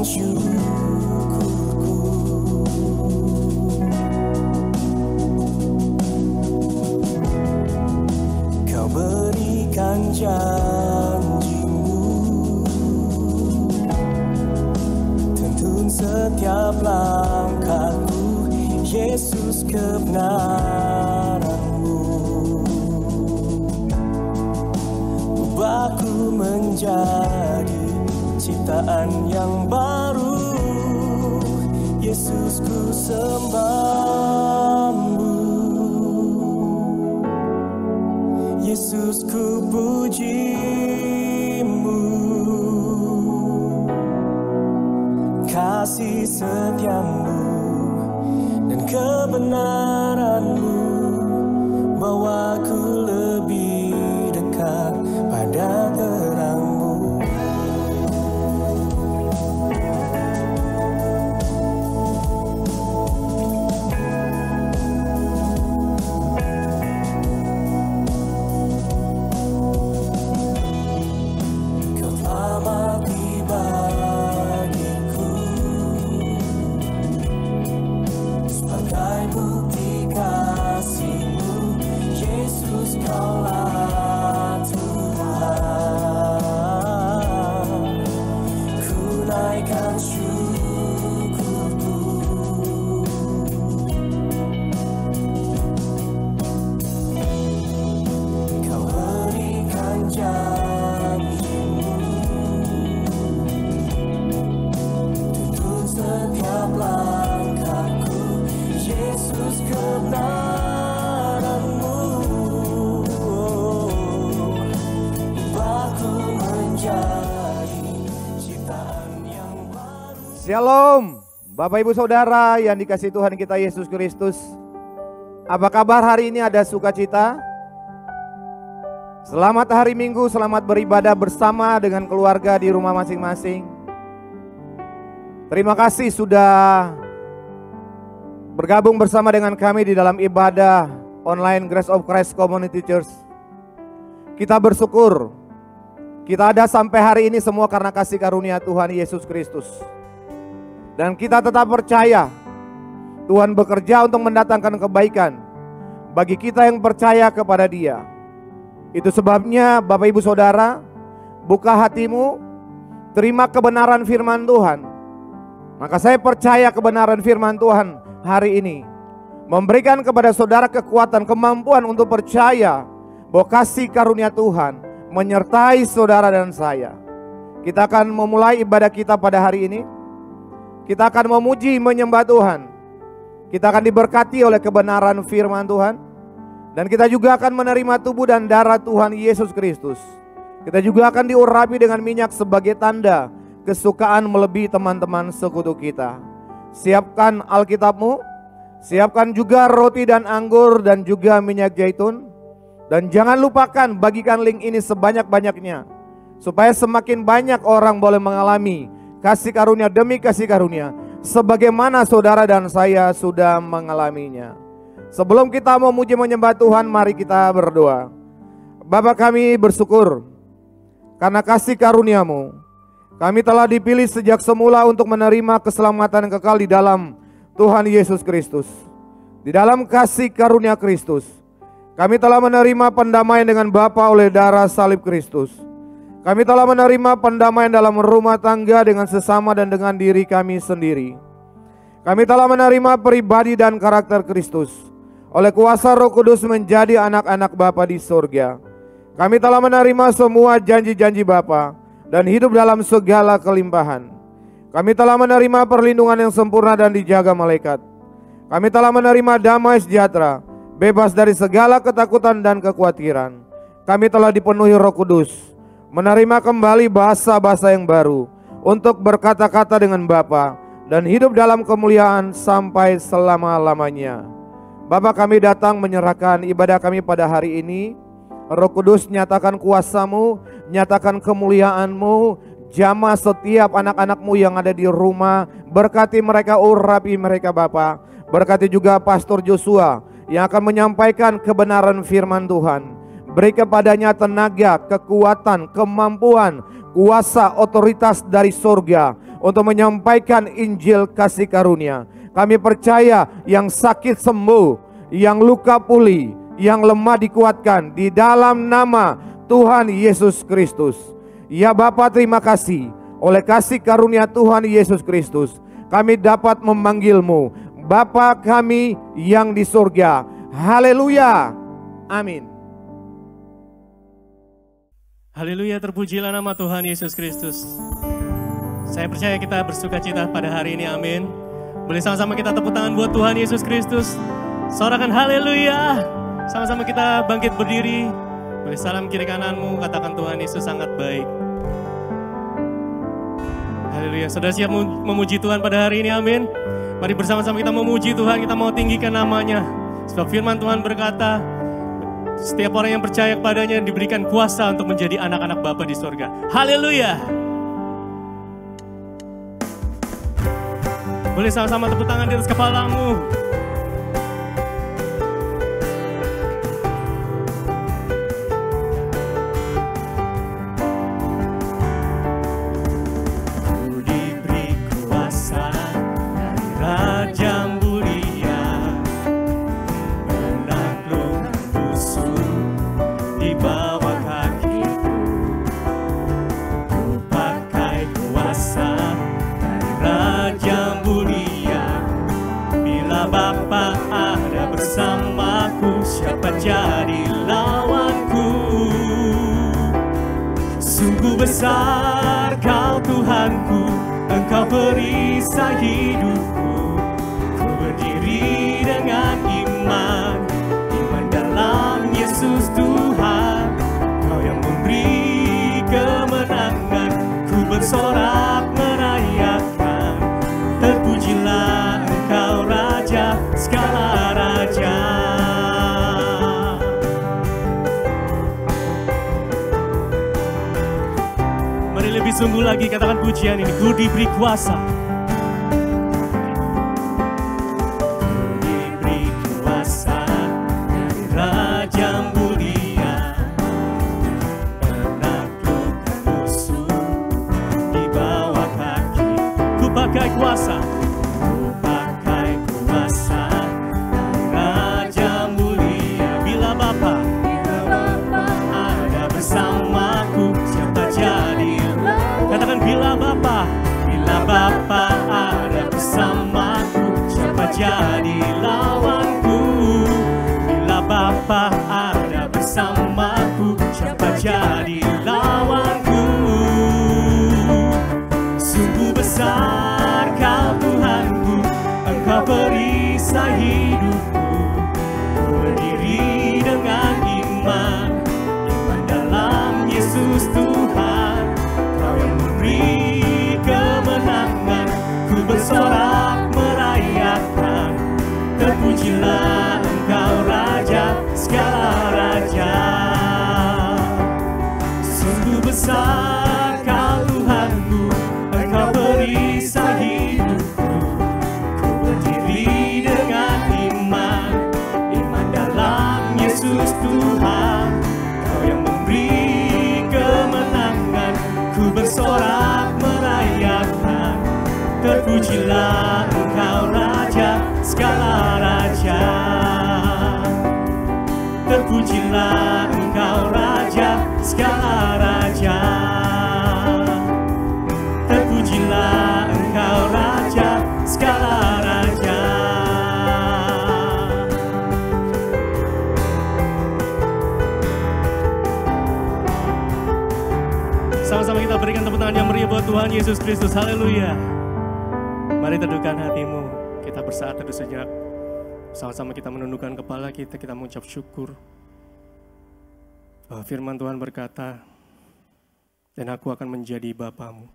syukurku. Kau berikan janjimu, tuntun setiap langkahku, Yesus, kebenaran-Mu. Ubahku menjadi ciptaan yang baru, Yesus, ku sembah-Mu. Yesus, ku puji-Mu. Kasih setia-Mu dan kebenaran-Mu bawaku lebih dekat pada terang-Mu. Kau telah mati bagiku sebagai bukti kasih-Mu, Yesus, Kaulah Tuhan. Ku naikkan syukurku. Kau berikan janji-Mu, tuntun setiap langkahku, Yesus, kebenaran-Mu. Ubahku menjadi ciptaan yang baru. Shalom, Bapak Ibu Saudara yang dikasihi Tuhan kita Yesus Kristus. Apa kabar hari ini? Ada sukacita? Selamat hari Minggu, selamat beribadah bersama dengan keluarga di rumah masing-masing. Terima kasih sudah bergabung bersama dengan kami di dalam ibadah online Grace of Christ Community Church. Kita bersyukur kita ada sampai hari ini semua karena kasih karunia Tuhan Yesus Kristus. Dan kita tetap percaya Tuhan bekerja untuk mendatangkan kebaikan bagi kita yang percaya kepada Dia. Itu sebabnya Bapak Ibu Saudara, buka hatimu, terima kebenaran firman Tuhan. Maka saya percaya kebenaran firman Tuhan hari ini memberikan kepada saudara kekuatan, kemampuan untuk percaya bahwa kasih karunia Tuhan menyertai saudara dan saya. Kita akan memulai ibadah kita pada hari ini. Kita akan memuji, menyembah Tuhan. Kita akan diberkati oleh kebenaran firman Tuhan. Dan kita juga akan menerima tubuh dan darah Tuhan Yesus Kristus. Kita juga akan diurapi dengan minyak sebagai tanda kesukaan melebihi teman-teman sekutu kita. Siapkan Alkitabmu, siapkan juga roti dan anggur dan juga minyak zaitun. Dan jangan lupakan bagikan link ini sebanyak-banyaknya, supaya semakin banyak orang boleh mengalami kasih karunia demi kasih karunia, sebagaimana saudara dan saya sudah mengalaminya. Sebelum kita memuji menyembah Tuhan, mari kita berdoa. Bapa, kami bersyukur karena kasih karunia-Mu. Kami telah dipilih sejak semula untuk menerima keselamatan kekal di dalam Tuhan Yesus Kristus. Di dalam kasih karunia Kristus, kami telah menerima pendamaian dengan Bapa oleh darah salib Kristus. Kami telah menerima pendamaian dalam rumah tangga dengan sesama dan dengan diri kami sendiri. Kami telah menerima pribadi dan karakter Kristus. Oleh kuasa Roh Kudus menjadi anak-anak Bapa di surga. Kami telah menerima semua janji-janji Bapa dan hidup dalam segala kelimpahan. Kami telah menerima perlindungan yang sempurna dan dijaga malaikat. Kami telah menerima damai sejahtera, bebas dari segala ketakutan dan kekhawatiran. Kami telah dipenuhi Roh Kudus, menerima kembali bahasa-bahasa yang baru untuk berkata-kata dengan Bapa dan hidup dalam kemuliaan sampai selama-lamanya. Bapa, kami datang menyerahkan ibadah kami pada hari ini. Roh Kudus, nyatakan kuasa-Mu, nyatakan kemuliaan-Mu, jamah setiap anak-anak-Mu yang ada di rumah. Berkati mereka, urapi mereka Bapa. Berkati juga Pastor Joshua yang akan menyampaikan kebenaran firman Tuhan. Beri kepadanya tenaga, kekuatan, kemampuan, kuasa, otoritas dari surga untuk menyampaikan Injil kasih karunia. Kami percaya yang sakit sembuh, yang luka pulih, yang lemah dikuatkan di dalam nama Tuhan Yesus Kristus. Ya Bapa, terima kasih oleh kasih karunia Tuhan Yesus Kristus. Kami dapat memanggil-Mu Bapa kami yang di surga. Haleluya. Amin. Haleluya, terpujilah nama Tuhan Yesus Kristus. Saya percaya kita bersuka cita pada hari ini, amin. Boleh sama-sama kita tepuk tangan buat Tuhan Yesus Kristus. Sorakan haleluya. Sama-sama kita bangkit berdiri. Boleh salam kiri kananmu, katakan Tuhan Yesus sangat baik. Haleluya, saudara siap memuji Tuhan pada hari ini, amin. Mari bersama-sama kita memuji Tuhan, kita mau tinggikan namanya. Sebab firman Tuhan berkata, setiap orang yang percaya kepadanya diberikan kuasa untuk menjadi anak-anak Bapa di surga. Haleluya. Boleh sama-sama tepuk tangan di atas kepalamu. Siapa jadi lawanku? Sungguh besar Kau Tuhanku, Engkau perisai hidupku. Ku berdiri dengan iman dalam Yesus Tuhan. Kau yang memberi kemenangan, ku bersorak merayakan. Terpujilah Engkau Raja segala raja. Lebih sungguh lagi katakan pujian ini. Ku diberi kuasa. Ku diberi kuasa dari Raja mulia, menaklukkan musuh di bawah kaki. Ku pakai kuasa. Ku pakai kuasa dari Raja mulia. Bila Bapa ada bersamaku, siapa jadi? Katakan bila Bapa ada bersamaku, siapa jadi lawanku? Bila Bapa ada bersamaku, siapa jadi lawanku? Sungguh besar Kau Tuhanku, Engkau perisai hidupku. Ku berdiri dengan iman dalam Yesus Tuhan. Kau yang memberi kemenangan, ku bersorak merayakan. Terpujilah Engkau Raja segala raja. Sungguh besar Kau Tuhanku, Engkau perisai hidupku. Ku berdiri dengan iman dalam Yesus Tuhan. Kau yang memberi kemenangan, ku bersorak merayakan. Terpujilah Engkau Raja segala raja. Terpujilah Engkau Raja segala raja. Terpujilah Engkau Raja segala raja. Sama-sama kita berikan tepuk tangan yang meriah buat Tuhan Yesus Kristus. Haleluya. Mari teduhkan hatimu. Kita bersaat teduh sejenak. Sama-sama kita menundukkan kepala kita mengucap syukur. Firman Tuhan berkata, dan aku akan menjadi Bapamu,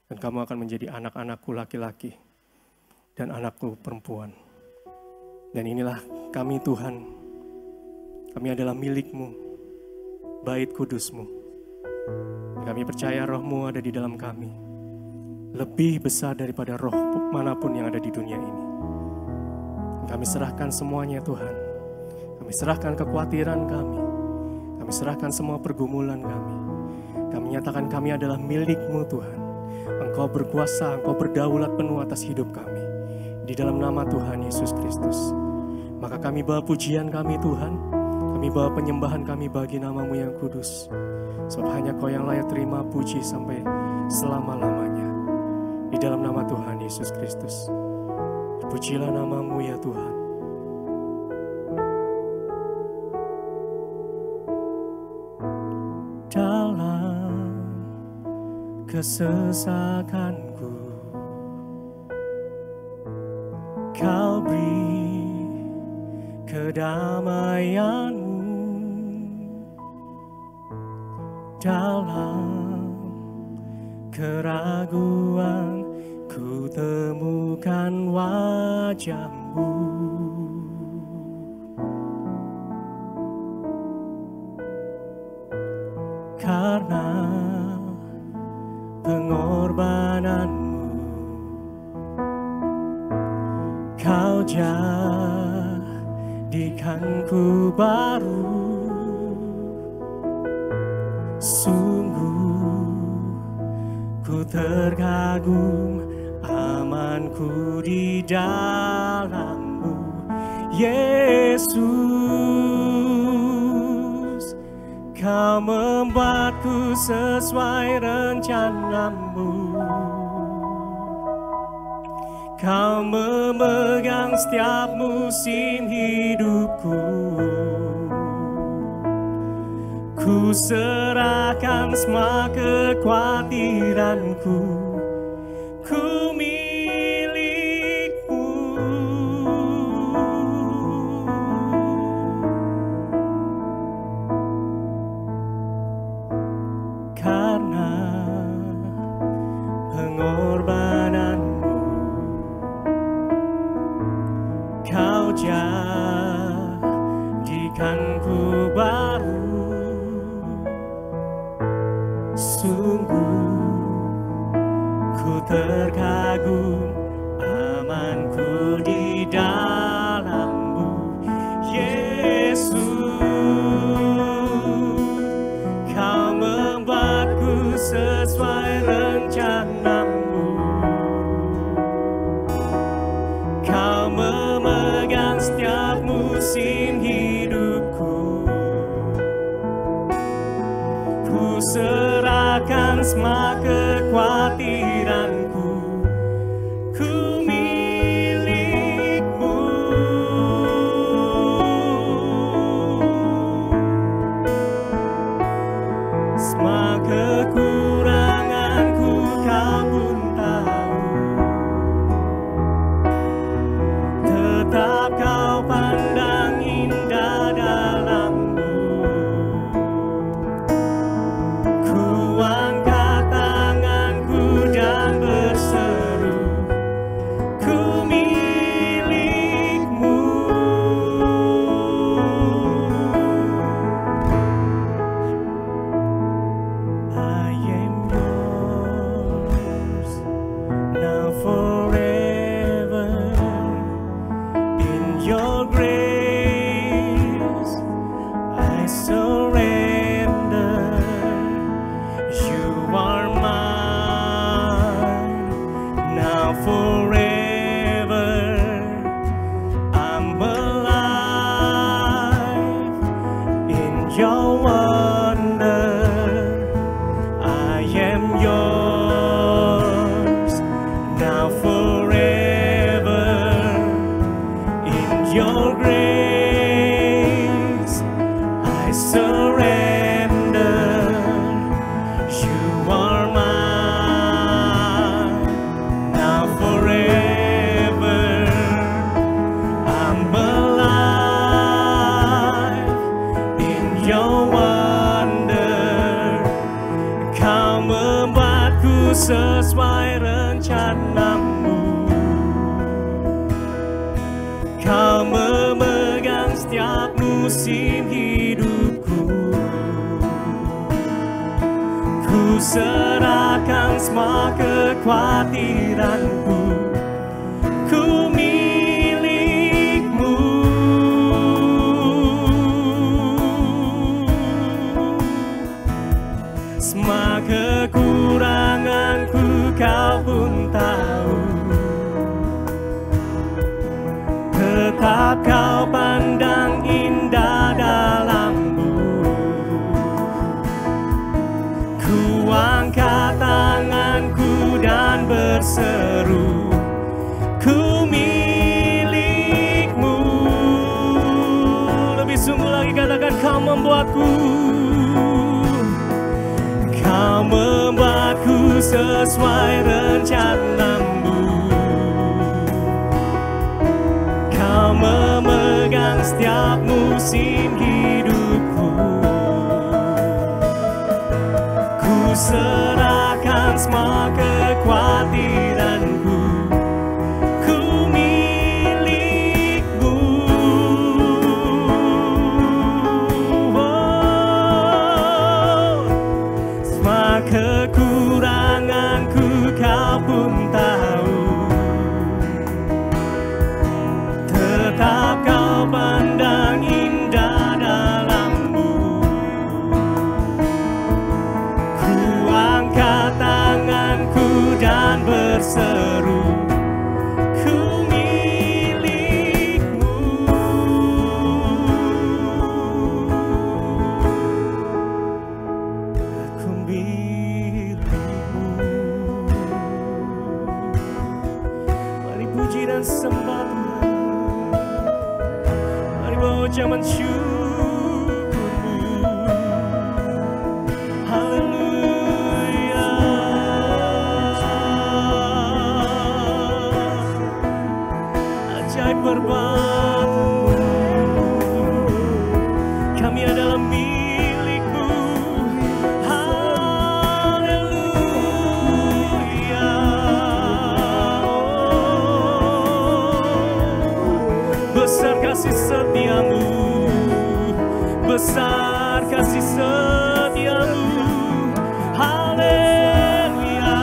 dan kamu akan menjadi anak-anakku laki-laki, dan anakku perempuan. Dan inilah kami Tuhan, kami adalah milik-Mu, bait kudus-Mu. Kami percaya roh-Mu ada di dalam kami, lebih besar daripada roh manapun yang ada di dunia ini. Kami serahkan semuanya Tuhan. Kami serahkan kekhawatiran kami. Kami serahkan semua pergumulan kami. Kami nyatakan kami adalah milik-Mu Tuhan. Engkau berkuasa, Engkau berdaulat penuh atas hidup kami. Di dalam nama Tuhan Yesus Kristus. Maka kami bawa pujian kami Tuhan. Kami bawa penyembahan kami bagi nama-Mu yang kudus. Sebab hanya Kau yang layak terima puji sampai selama-lamanya. Di dalam nama Tuhan Yesus Kristus. Pujilah nama-Mu ya Tuhan. Dalam kesesakanku, Kau beri kedamaian-Mu. Dalam keraguan ku temukan wajah-Mu. Karena pengorbanan-Mu, Kau jadikanku baru. Sungguh ku terkagum, amanku di dalam-Mu, Yesus. Kau membuatku sesuai rencana-Mu. Kau memegang setiap musim hidupku. Ku serahkan semua kekhawatiranku. Ku milik-Mu. Karena pengorbanan-Mu, Kau jadikanku baru. Sungguh ku terkagum, amanku di dalam-Mu, Yesus. Kau membuatku sesuai rencana-Mu. Kau memegang setiap musim hidupku. Ku serahkan semua kekhawatiranku. Ku milik-Mu. Semua kekuranganku Kau pun tahu. Tetap Kau pandang indah dalam-Mu. Ku angkat tanganku dan berseru, ku milik-Mu. I am yours now forever. In your grace I surrender. You are mine now forever. I'm alive in your wonder. I am yours now forever. In your grace I surrender. You are mine now forever. I'm alive in your wonder. Kau membuatku sesuai rencana-Mu. Kau memegang setiap musim hidupku. Ku serahkan semua kekhawatiranku. Ku milik-Mu. semua kekuranganku kau pun tahu. Tetap kau pandang indah dalammu. Ku angkat tanganku dan berseru, ku milikmu. Lebih sungguh lagi katakan, kau membuatku. Kau membuatku sesuai rencanamu. Kau memegang setiap musim hidupku. Ku serahkan semua kekhawatiranku. Ku milikmu. Oh, semua kekuranganku kau pun tahu. Tetap kau pandang indah dalammu. Ku angkat tanganku dan berseru, ku milikmu. Aku milikmu. Mari puji dan sembah Tuhan. Mari bawa ucapan syukurmu. Haleluya. Ajaib perbuatanmu. Kami adalah milikmu. Haleluya. Besar kasih setiamu, besar kasih setiamu. Haleluya.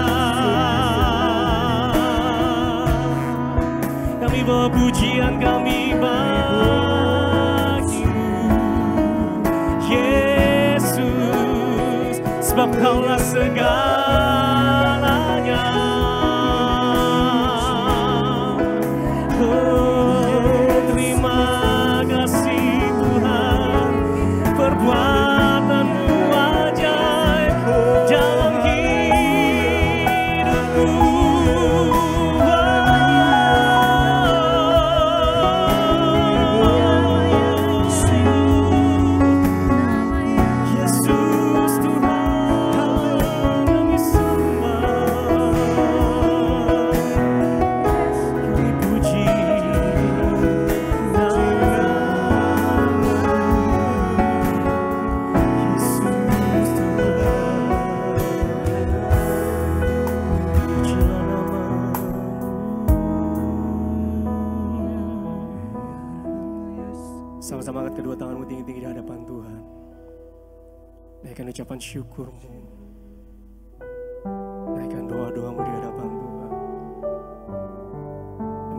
Kami bawa pujian kami bagimu, Yesus, sebab Kaulah segalanya. Oh, terima kasih Tuhan, perbuatanmu ajaib dalam hidupku. Yesus Tuhan, kami sembah, kami puji namamu. Yesus Tuhan, pujilah namamu. Sama-sama angkat kedua tanganmu tinggi-tinggi di hadapan Tuhan. Naikkan ucapan syukurmu. Naikkan doa-doamu di hadapan Tuhan.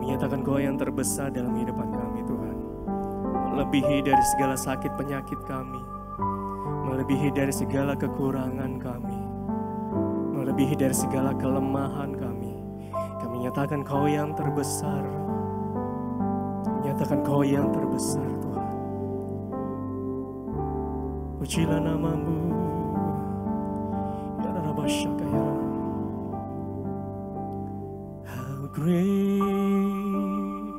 Menyatakan Kau yang terbesar dalam kehidupan kami Tuhan. Melebihi dari segala sakit penyakit kami. Melebihi dari segala kekurangan kami. Melebihi dari segala kelemahan kami. Kami nyatakan Kau yang terbesar. Nyatakan Kau yang terbesar Tuhan. Pujilah namamu. Ya Rabbashakaya. How great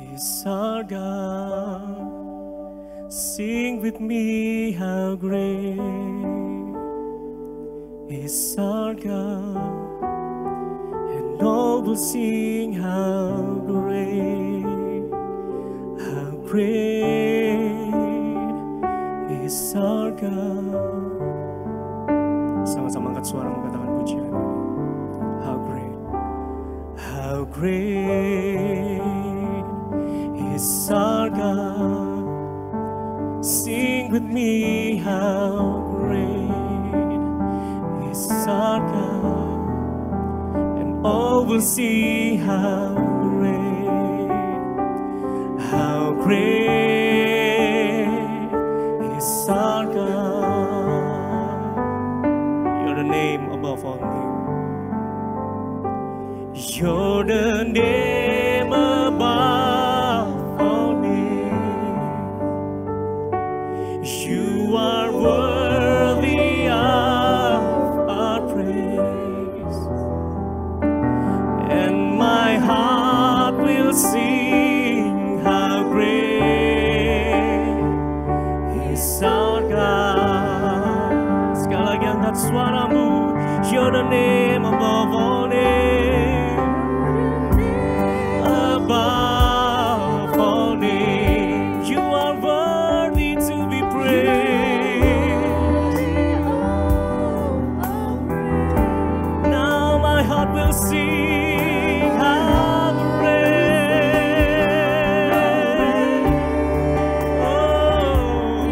is our God. Sing with me, how great is our God. And all will sing, how great is our God. Sama-sama angkat suaramu, katakan pujian ini. How great is our God. Sing with me, how great is our God. And all will see how great is our God. You're the name above all names. You're the name above all names. You are worthy of our praise, and my heart will sing how great is our God. Sekali lagi angkat suaramu. You're the name above all names. Above all names, you are worthy to be praised. Now my heart will sing how great. Oh,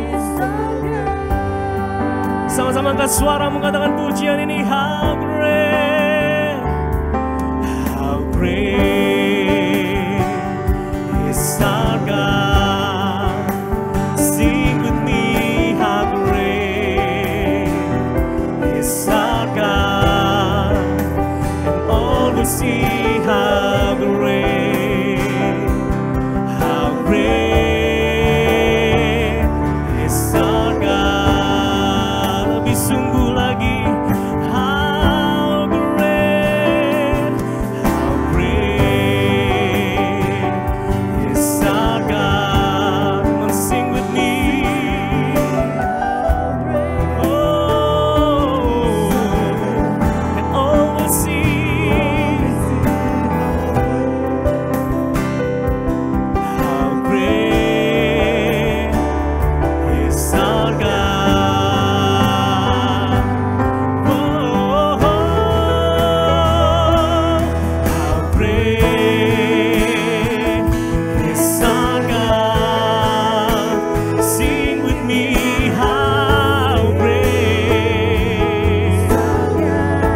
sama-sama angkat suara mengatakan pujian ini. How great, how great is our God. Sing with me, how great is our God, and all will see how great is our God. Lebih sungguh lagi, how great is our God. Come on, sing with me. Oh, and all will see how great is our God. Oh, how great is our God. Sing with me, how great,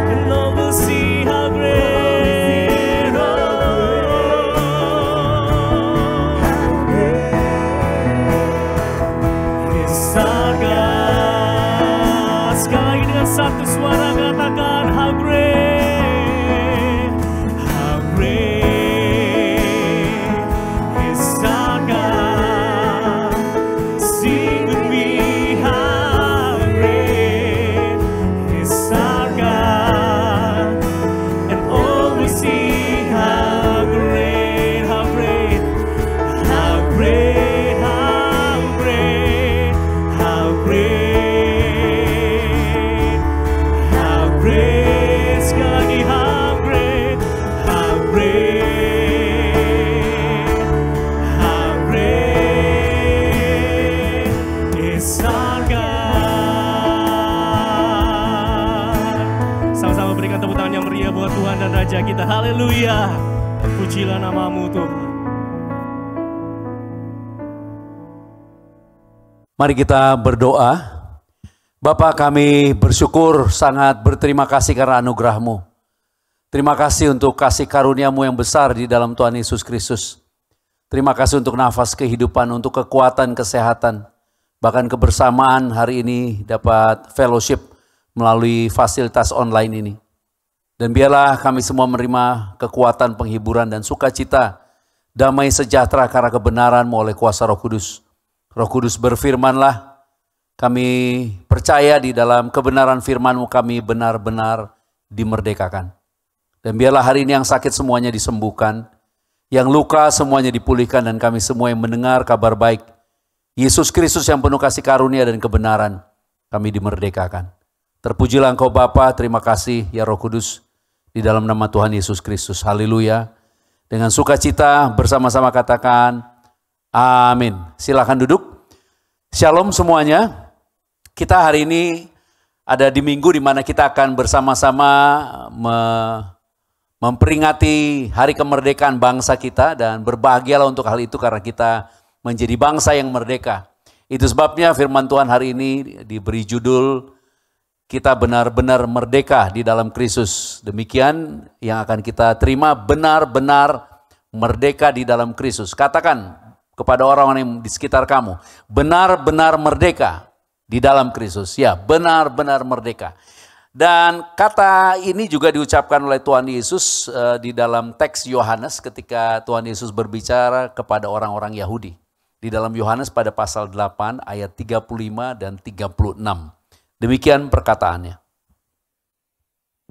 and all will see how great. Oh, is our God. Sekali lagi dengan satu suara katakan, how great is our God. Sing with me, how great is our God, and all will see how great, how great, how great, how great, how great, how great. Sekali lagi, how great, how great, how great is our God. Sama-sama berikan tepuk tangan yang meriah buat Tuhan dan Raja kita. Haleluya. Pujilah namamu Tuhan. Mari kita berdoa. Bapa, kami bersyukur, sangat berterima kasih karena anugerah-Mu. Terima kasih untuk kasih karunia-Mu yang besar di dalam Tuhan Yesus Kristus. Terima kasih untuk nafas kehidupan, untuk kekuatan, kesehatan, bahkan kebersamaan hari ini dapat fellowship melalui fasilitas online ini. Dan biarlah kami semua menerima kekuatan, penghiburan, dan sukacita, damai sejahtera karena kebenaran-Mu oleh kuasa Roh Kudus. Roh Kudus berfirmanlah, kami percaya di dalam kebenaran firman-Mu kami benar-benar dimerdekakan. Dan biarlah hari ini yang sakit semuanya disembuhkan, yang luka semuanya dipulihkan, dan kami semua yang mendengar kabar baik Yesus Kristus yang penuh kasih karunia dan kebenaran, kami dimerdekakan. Terpujilah Engkau Bapa, terima kasih ya Roh Kudus, di dalam nama Tuhan Yesus Kristus. Haleluya. Dengan sukacita bersama-sama katakan amin. Silakan duduk. Shalom semuanya. Kita hari ini ada di minggu di mana kita akan bersama-sama memperingati hari kemerdekaan bangsa kita, dan berbahagialah untuk hal itu karena kita menjadi bangsa yang merdeka. Itu sebabnya firman Tuhan hari ini diberi judul kita benar-benar merdeka di dalam Kristus. Demikian yang akan kita terima, benar-benar merdeka di dalam Kristus. Katakan kepada orang-orang yang di sekitar kamu, benar-benar merdeka di dalam Kristus. Ya, benar-benar merdeka. Dan kata ini juga diucapkan oleh Tuhan Yesus di dalam teks Yohanes ketika Tuhan Yesus berbicara kepada orang-orang Yahudi. Di dalam Yohanes pada pasal 8 ayat 35 dan 36. Demikian perkataannya.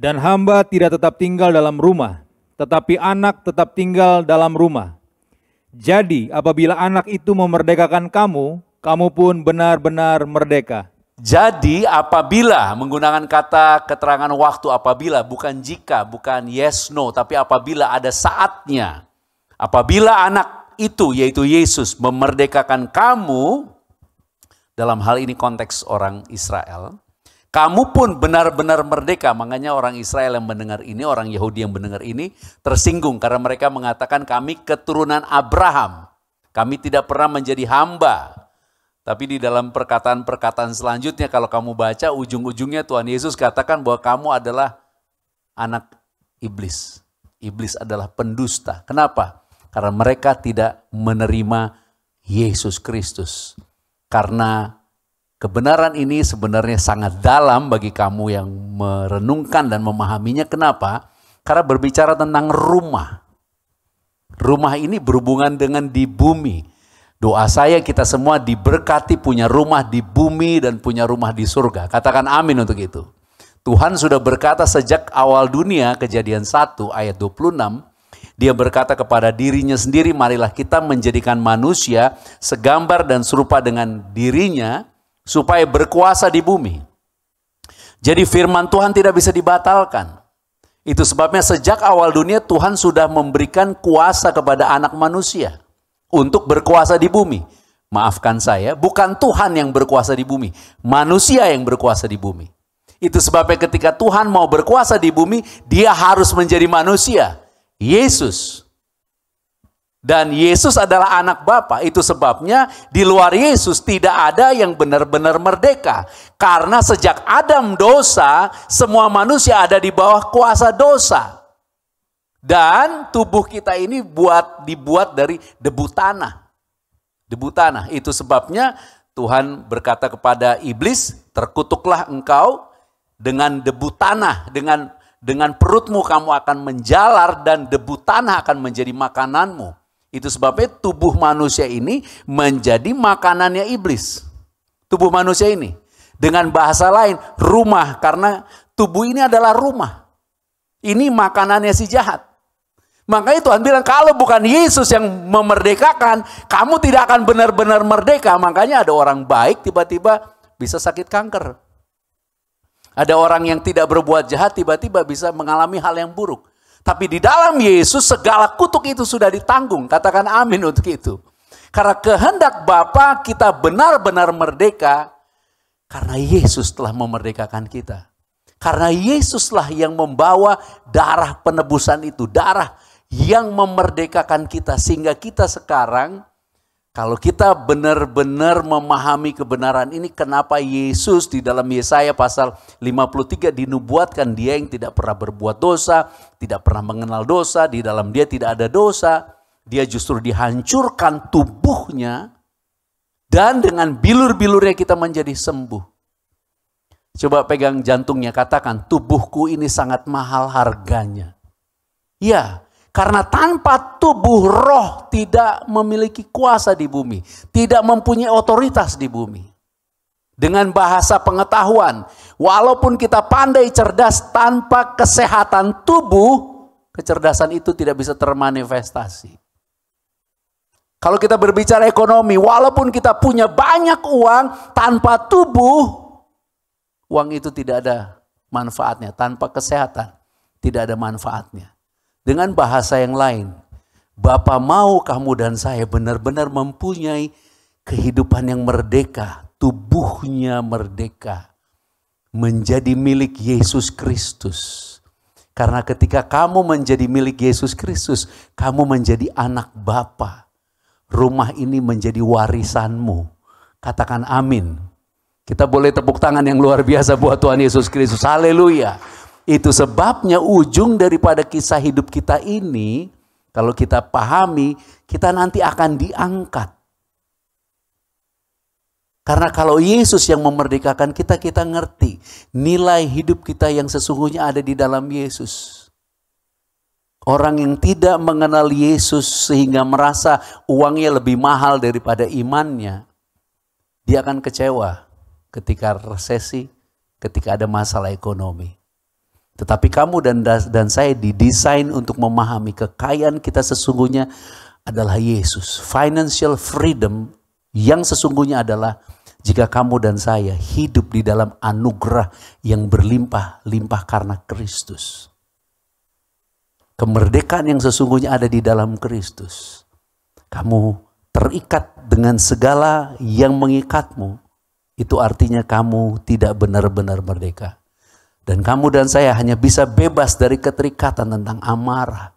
Dan hamba tidak tetap tinggal dalam rumah, tetapi anak tetap tinggal dalam rumah. Jadi apabila anak itu memerdekakan kamu, kamu pun benar-benar merdeka. Jadi apabila, menggunakan kata keterangan waktu apabila, bukan jika, bukan yes, no, tapi apabila ada saatnya. Apabila anak itu, yaitu Yesus, memerdekakan kamu, dalam hal ini konteks orang Israel, kamu pun benar-benar merdeka. Makanya orang Israel yang mendengar ini, orang Yahudi yang mendengar ini tersinggung. Karena mereka mengatakan kami keturunan Abraham. Kami tidak pernah menjadi hamba. Tapi di dalam perkataan-perkataan selanjutnya kalau kamu baca ujung-ujungnya Tuhan Yesus katakan bahwa kamu adalah anak iblis. Iblis adalah pendusta. Kenapa? Karena mereka tidak menerima Yesus Kristus. Karena kebenaran ini sebenarnya sangat dalam bagi kamu yang merenungkan dan memahaminya. Kenapa? Karena berbicara tentang rumah. Rumah ini berhubungan dengan di bumi. Doa saya kita semua diberkati punya rumah di bumi dan punya rumah di surga. Katakan amin untuk itu. Tuhan sudah berkata sejak awal dunia, Kejadian 1 ayat 26. Dia berkata kepada dirinya sendiri, marilah kita menjadikan manusia segambar dan serupa dengan dirinya supaya berkuasa di bumi. Jadi firman Tuhan tidak bisa dibatalkan. Itu sebabnya sejak awal dunia Tuhan sudah memberikan kuasa kepada anak manusia untuk berkuasa di bumi. Maafkan saya, bukan Tuhan yang berkuasa di bumi, manusia yang berkuasa di bumi. Itu sebabnya ketika Tuhan mau berkuasa di bumi, dia harus menjadi manusia, Yesus. Dan Yesus adalah anak Bapa. Itu sebabnya di luar Yesus tidak ada yang benar-benar merdeka. Karena sejak Adam dosa, semua manusia ada di bawah kuasa dosa. Dan tubuh kita ini dibuat dari debu tanah. Debu tanah. Itu sebabnya Tuhan berkata kepada iblis, terkutuklah engkau dengan debu tanah. Dengan perutmu kamu akan menjalar dan debu tanah akan menjadi makananmu. Itu sebabnya tubuh manusia ini menjadi makanannya iblis. Tubuh manusia ini. Dengan bahasa lain, rumah. Karena tubuh ini adalah rumah. Ini makanannya si jahat. Makanya Tuhan bilang kalau bukan Yesus yang memerdekakan, kamu tidak akan benar-benar merdeka. Makanya ada orang baik tiba-tiba bisa sakit kanker. Ada orang yang tidak berbuat jahat tiba-tiba bisa mengalami hal yang buruk. Tapi di dalam Yesus segala kutuk itu sudah ditanggung. Katakan amin untuk itu. Karena kehendak Bapa kita benar-benar merdeka karena Yesus telah memerdekakan kita. Karena Yesuslah yang membawa darah penebusan itu, darah yang memerdekakan kita sehingga kita sekarang kalau kita benar-benar memahami kebenaran ini, kenapa Yesus di dalam Yesaya pasal 53 dinubuatkan dia yang tidak pernah berbuat dosa, tidak pernah mengenal dosa, di dalam dia tidak ada dosa, dia justru dihancurkan tubuhnya dan dengan bilur-bilurnya kita menjadi sembuh. Coba pegang jantungnya, katakan tubuhku ini sangat mahal harganya. Ya. Karena tanpa tubuh roh tidak memiliki kuasa di bumi. Tidak mempunyai otoritas di bumi. Dengan bahasa pengetahuan. Walaupun kita pandai cerdas tanpa kesehatan tubuh. Kecerdasan itu tidak bisa termanifestasi. Kalau kita berbicara ekonomi. Walaupun kita punya banyak uang. Tanpa tubuh. Uang itu tidak ada manfaatnya. Tanpa kesehatan tidak ada manfaatnya. Dengan bahasa yang lain, Bapa mau kamu dan saya benar-benar mempunyai kehidupan yang merdeka, tubuhnya merdeka, menjadi milik Yesus Kristus. Karena ketika kamu menjadi milik Yesus Kristus, kamu menjadi anak Bapa. Rumah ini menjadi warisanmu. Katakan amin. Kita boleh tepuk tangan yang luar biasa buat Tuhan Yesus Kristus. Haleluya. Itu sebabnya ujung daripada kisah hidup kita ini, kalau kita pahami, kita nanti akan diangkat. Karena kalau Yesus yang memerdekakan kita, kita ngerti nilai hidup kita yang sesungguhnya ada di dalam Yesus. Orang yang tidak mengenal Yesus sehingga merasa uangnya lebih mahal daripada imannya, dia akan kecewa ketika resesi, ketika ada masalah ekonomi. Tetapi kamu dan saya didesain untuk memahami kekayaan kita sesungguhnya adalah Yesus. Financial freedom yang sesungguhnya adalah jika kamu dan saya hidup di dalam anugerah yang berlimpah-limpah karena Kristus. Kemerdekaan yang sesungguhnya ada di dalam Kristus. Kamu terikat dengan segala yang mengikatmu. Itu artinya kamu tidak benar-benar merdeka. Dan kamu dan saya hanya bisa bebas dari keterikatan tentang amarah,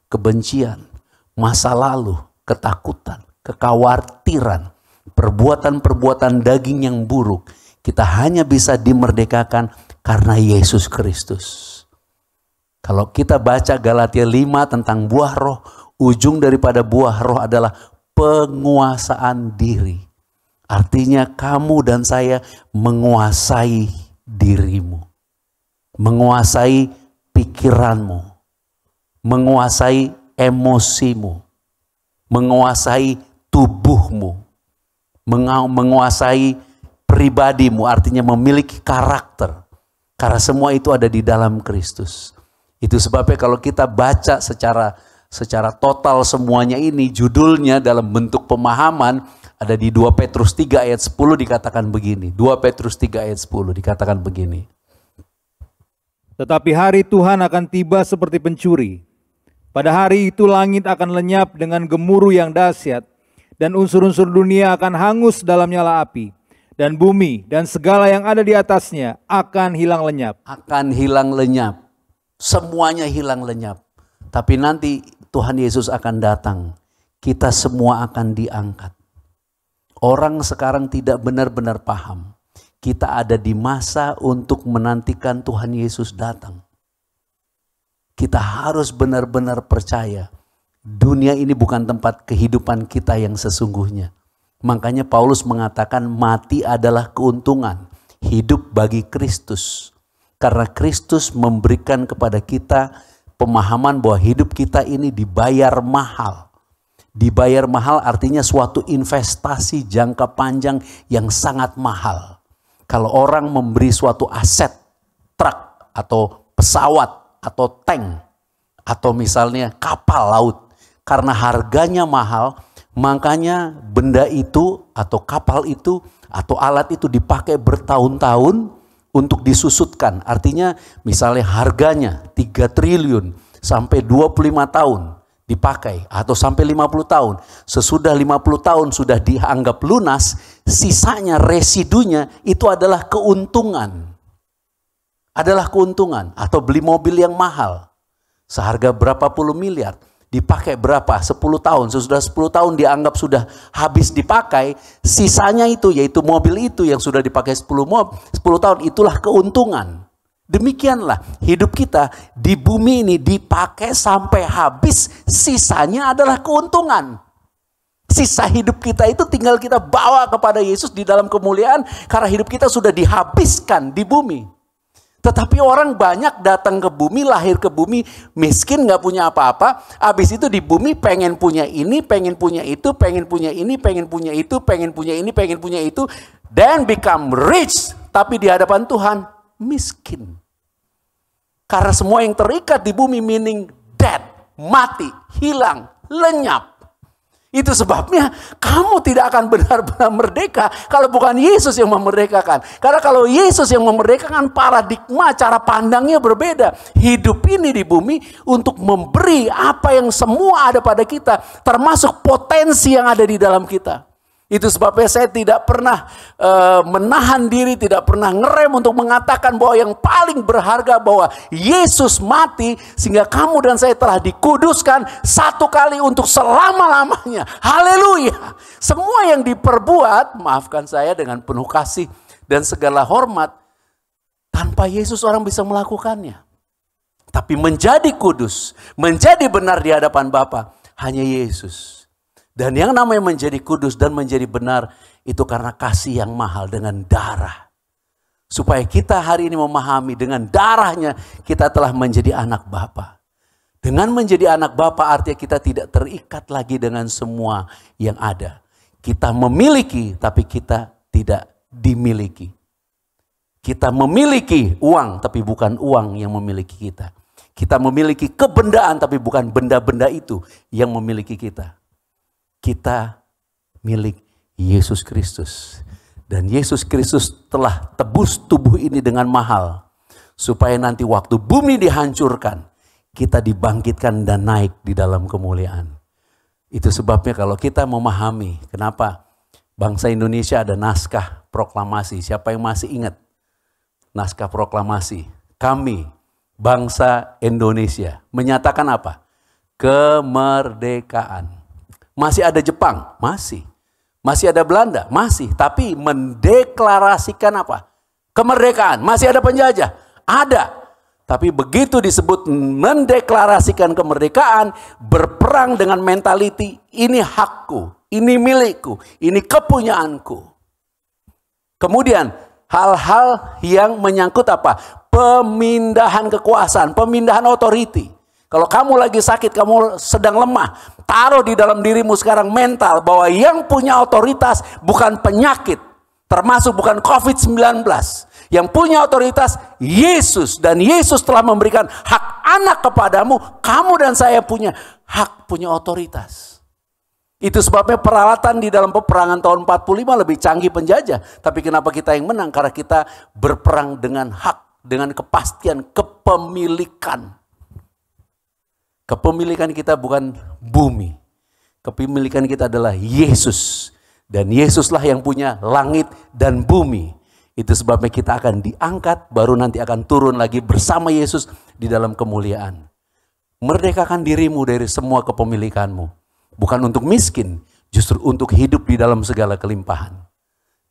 kebencian, masa lalu, ketakutan, kekhawatiran, perbuatan-perbuatan daging yang buruk. Kita hanya bisa dimerdekakan karena Yesus Kristus. Kalau kita baca Galatia 5 tentang buah roh, ujung daripada buah roh adalah penguasaan diri. Artinya kamu dan saya menguasai dirimu. Menguasai pikiranmu. Menguasai emosimu. Menguasai tubuhmu. Menguasai pribadimu, artinya memiliki karakter. Karena semua itu ada di dalam Kristus. Itu sebabnya kalau kita baca secara total semuanya ini, judulnya dalam bentuk pemahaman ada di 2 Petrus 3 ayat 10 dikatakan begini. 2 Petrus 3 ayat 10 dikatakan begini. Tetapi hari Tuhan akan tiba seperti pencuri. Pada hari itu langit akan lenyap dengan gemuruh yang dahsyat, dan unsur-unsur dunia akan hangus dalam nyala api, dan bumi dan segala yang ada di atasnya akan hilang lenyap. Akan hilang lenyap. Semuanya hilang lenyap. Tapi nanti Tuhan Yesus akan datang. Kita semua akan diangkat. Orang sekarang tidak benar-benar paham. Kita ada di masa untuk menantikan Tuhan Yesus datang. Kita harus benar-benar percaya. Dunia ini bukan tempat kehidupan kita yang sesungguhnya. Makanya Paulus mengatakan mati adalah keuntungan. Hidup bagi Kristus. Karena Kristus memberikan kepada kita pemahaman bahwa hidup kita ini dibayar mahal. Dibayar mahal artinya suatu investasi jangka panjang yang sangat mahal. Kalau orang memberi suatu aset, truk atau pesawat atau tank atau misalnya kapal laut, karena harganya mahal, makanya benda itu atau kapal itu atau alat itu dipakai bertahun-tahun untuk disusutkan. Artinya misalnya harganya 3 triliun sampai 25 tahun dipakai atau sampai 50 tahun. Sesudah 50 tahun sudah dianggap lunas, sisanya residunya itu adalah keuntungan. Adalah keuntungan. Atau beli mobil yang mahal. Seharga berapa puluh miliar. Dipakai berapa? 10 tahun. Sesudah 10 tahun dianggap sudah habis dipakai. Sisanya itu yaitu mobil itu yang sudah dipakai 10 tahun. Itulah keuntungan. Demikianlah hidup kita di bumi ini dipakai sampai habis. Sisanya adalah keuntungan. Sisa hidup kita itu tinggal kita bawa kepada Yesus di dalam kemuliaan. Karena hidup kita sudah dihabiskan di bumi. Tetapi orang banyak datang ke bumi, lahir ke bumi, miskin, gak punya apa-apa. Habis itu di bumi pengen punya ini, pengen punya itu, pengen punya ini, pengen punya itu, pengen punya ini, pengen punya itu. Then become rich, tapi di hadapan Tuhan miskin. Karena semua yang terikat di bumi meaning dead, mati, hilang, lenyap. Itu sebabnya kamu tidak akan benar-benar merdeka kalau bukan Yesus yang memerdekakan. Karena kalau Yesus yang memerdekakan, paradigma cara pandangnya berbeda. Hidup ini di bumi untuk memberi apa yang semua ada pada kita, termasuk potensi yang ada di dalam kita. Itu sebabnya saya tidak pernah menahan diri, tidak pernah ngerem untuk mengatakan bahwa yang paling berharga bahwa Yesus mati sehingga kamu dan saya telah dikuduskan satu kali untuk selama-lamanya. Haleluya. Semua yang diperbuat, maafkan saya dengan penuh kasih dan segala hormat, tanpa Yesus orang bisa melakukannya. Tapi menjadi kudus, menjadi benar di hadapan Bapa hanya Yesus. Dan yang namanya menjadi kudus dan menjadi benar itu karena kasih yang mahal dengan darah. Supaya kita hari ini memahami dengan darahnya kita telah menjadi anak Bapa. Dengan menjadi anak Bapa artinya kita tidak terikat lagi dengan semua yang ada. Kita memiliki tapi kita tidak dimiliki. Kita memiliki uang tapi bukan uang yang memiliki kita. Kita memiliki kebendaan tapi bukan benda-benda itu yang memiliki kita. Kita milik Yesus Kristus. Dan Yesus Kristus telah tebus tubuh ini dengan mahal. Supaya nanti waktu bumi dihancurkan, kita dibangkitkan dan naik di dalam kemuliaan. Itu sebabnya kalau kita memahami kenapa bangsa Indonesia ada naskah proklamasi. Siapa yang masih ingat naskah proklamasi? Kami, bangsa Indonesia, menyatakan apa? Kemerdekaan. Masih ada Jepang? Masih. Masih ada Belanda? Masih. Tapi mendeklarasikan apa? Kemerdekaan. Masih ada penjajah? Ada. Tapi begitu disebut mendeklarasikan kemerdekaan, berperang dengan mentaliti, ini hakku, ini milikku, ini kepunyaanku. Kemudian hal-hal yang menyangkut apa? Pemindahan kekuasaan, pemindahan otoriti. Kalau kamu lagi sakit, kamu sedang lemah, taruh di dalam dirimu sekarang mental bahwa yang punya otoritas bukan penyakit, termasuk bukan COVID-19. Yang punya otoritas Yesus, dan Yesus telah memberikan hak anak kepadamu. Kamu dan saya punya hak, punya otoritas. Itu sebabnya peralatan di dalam peperangan tahun 45 lebih canggih penjajah. Tapi kenapa kita yang menang? Karena kita berperang dengan hak, dengan kepastian kepemilikan. Kepemilikan kita bukan bumi. Kepemilikan kita adalah Yesus. Dan Yesuslah yang punya langit dan bumi. Itu sebabnya kita akan diangkat, baru nanti akan turun lagi bersama Yesus di dalam kemuliaan. Merdekakan dirimu dari semua kepemilikanmu. Bukan untuk miskin, justru untuk hidup di dalam segala kelimpahan.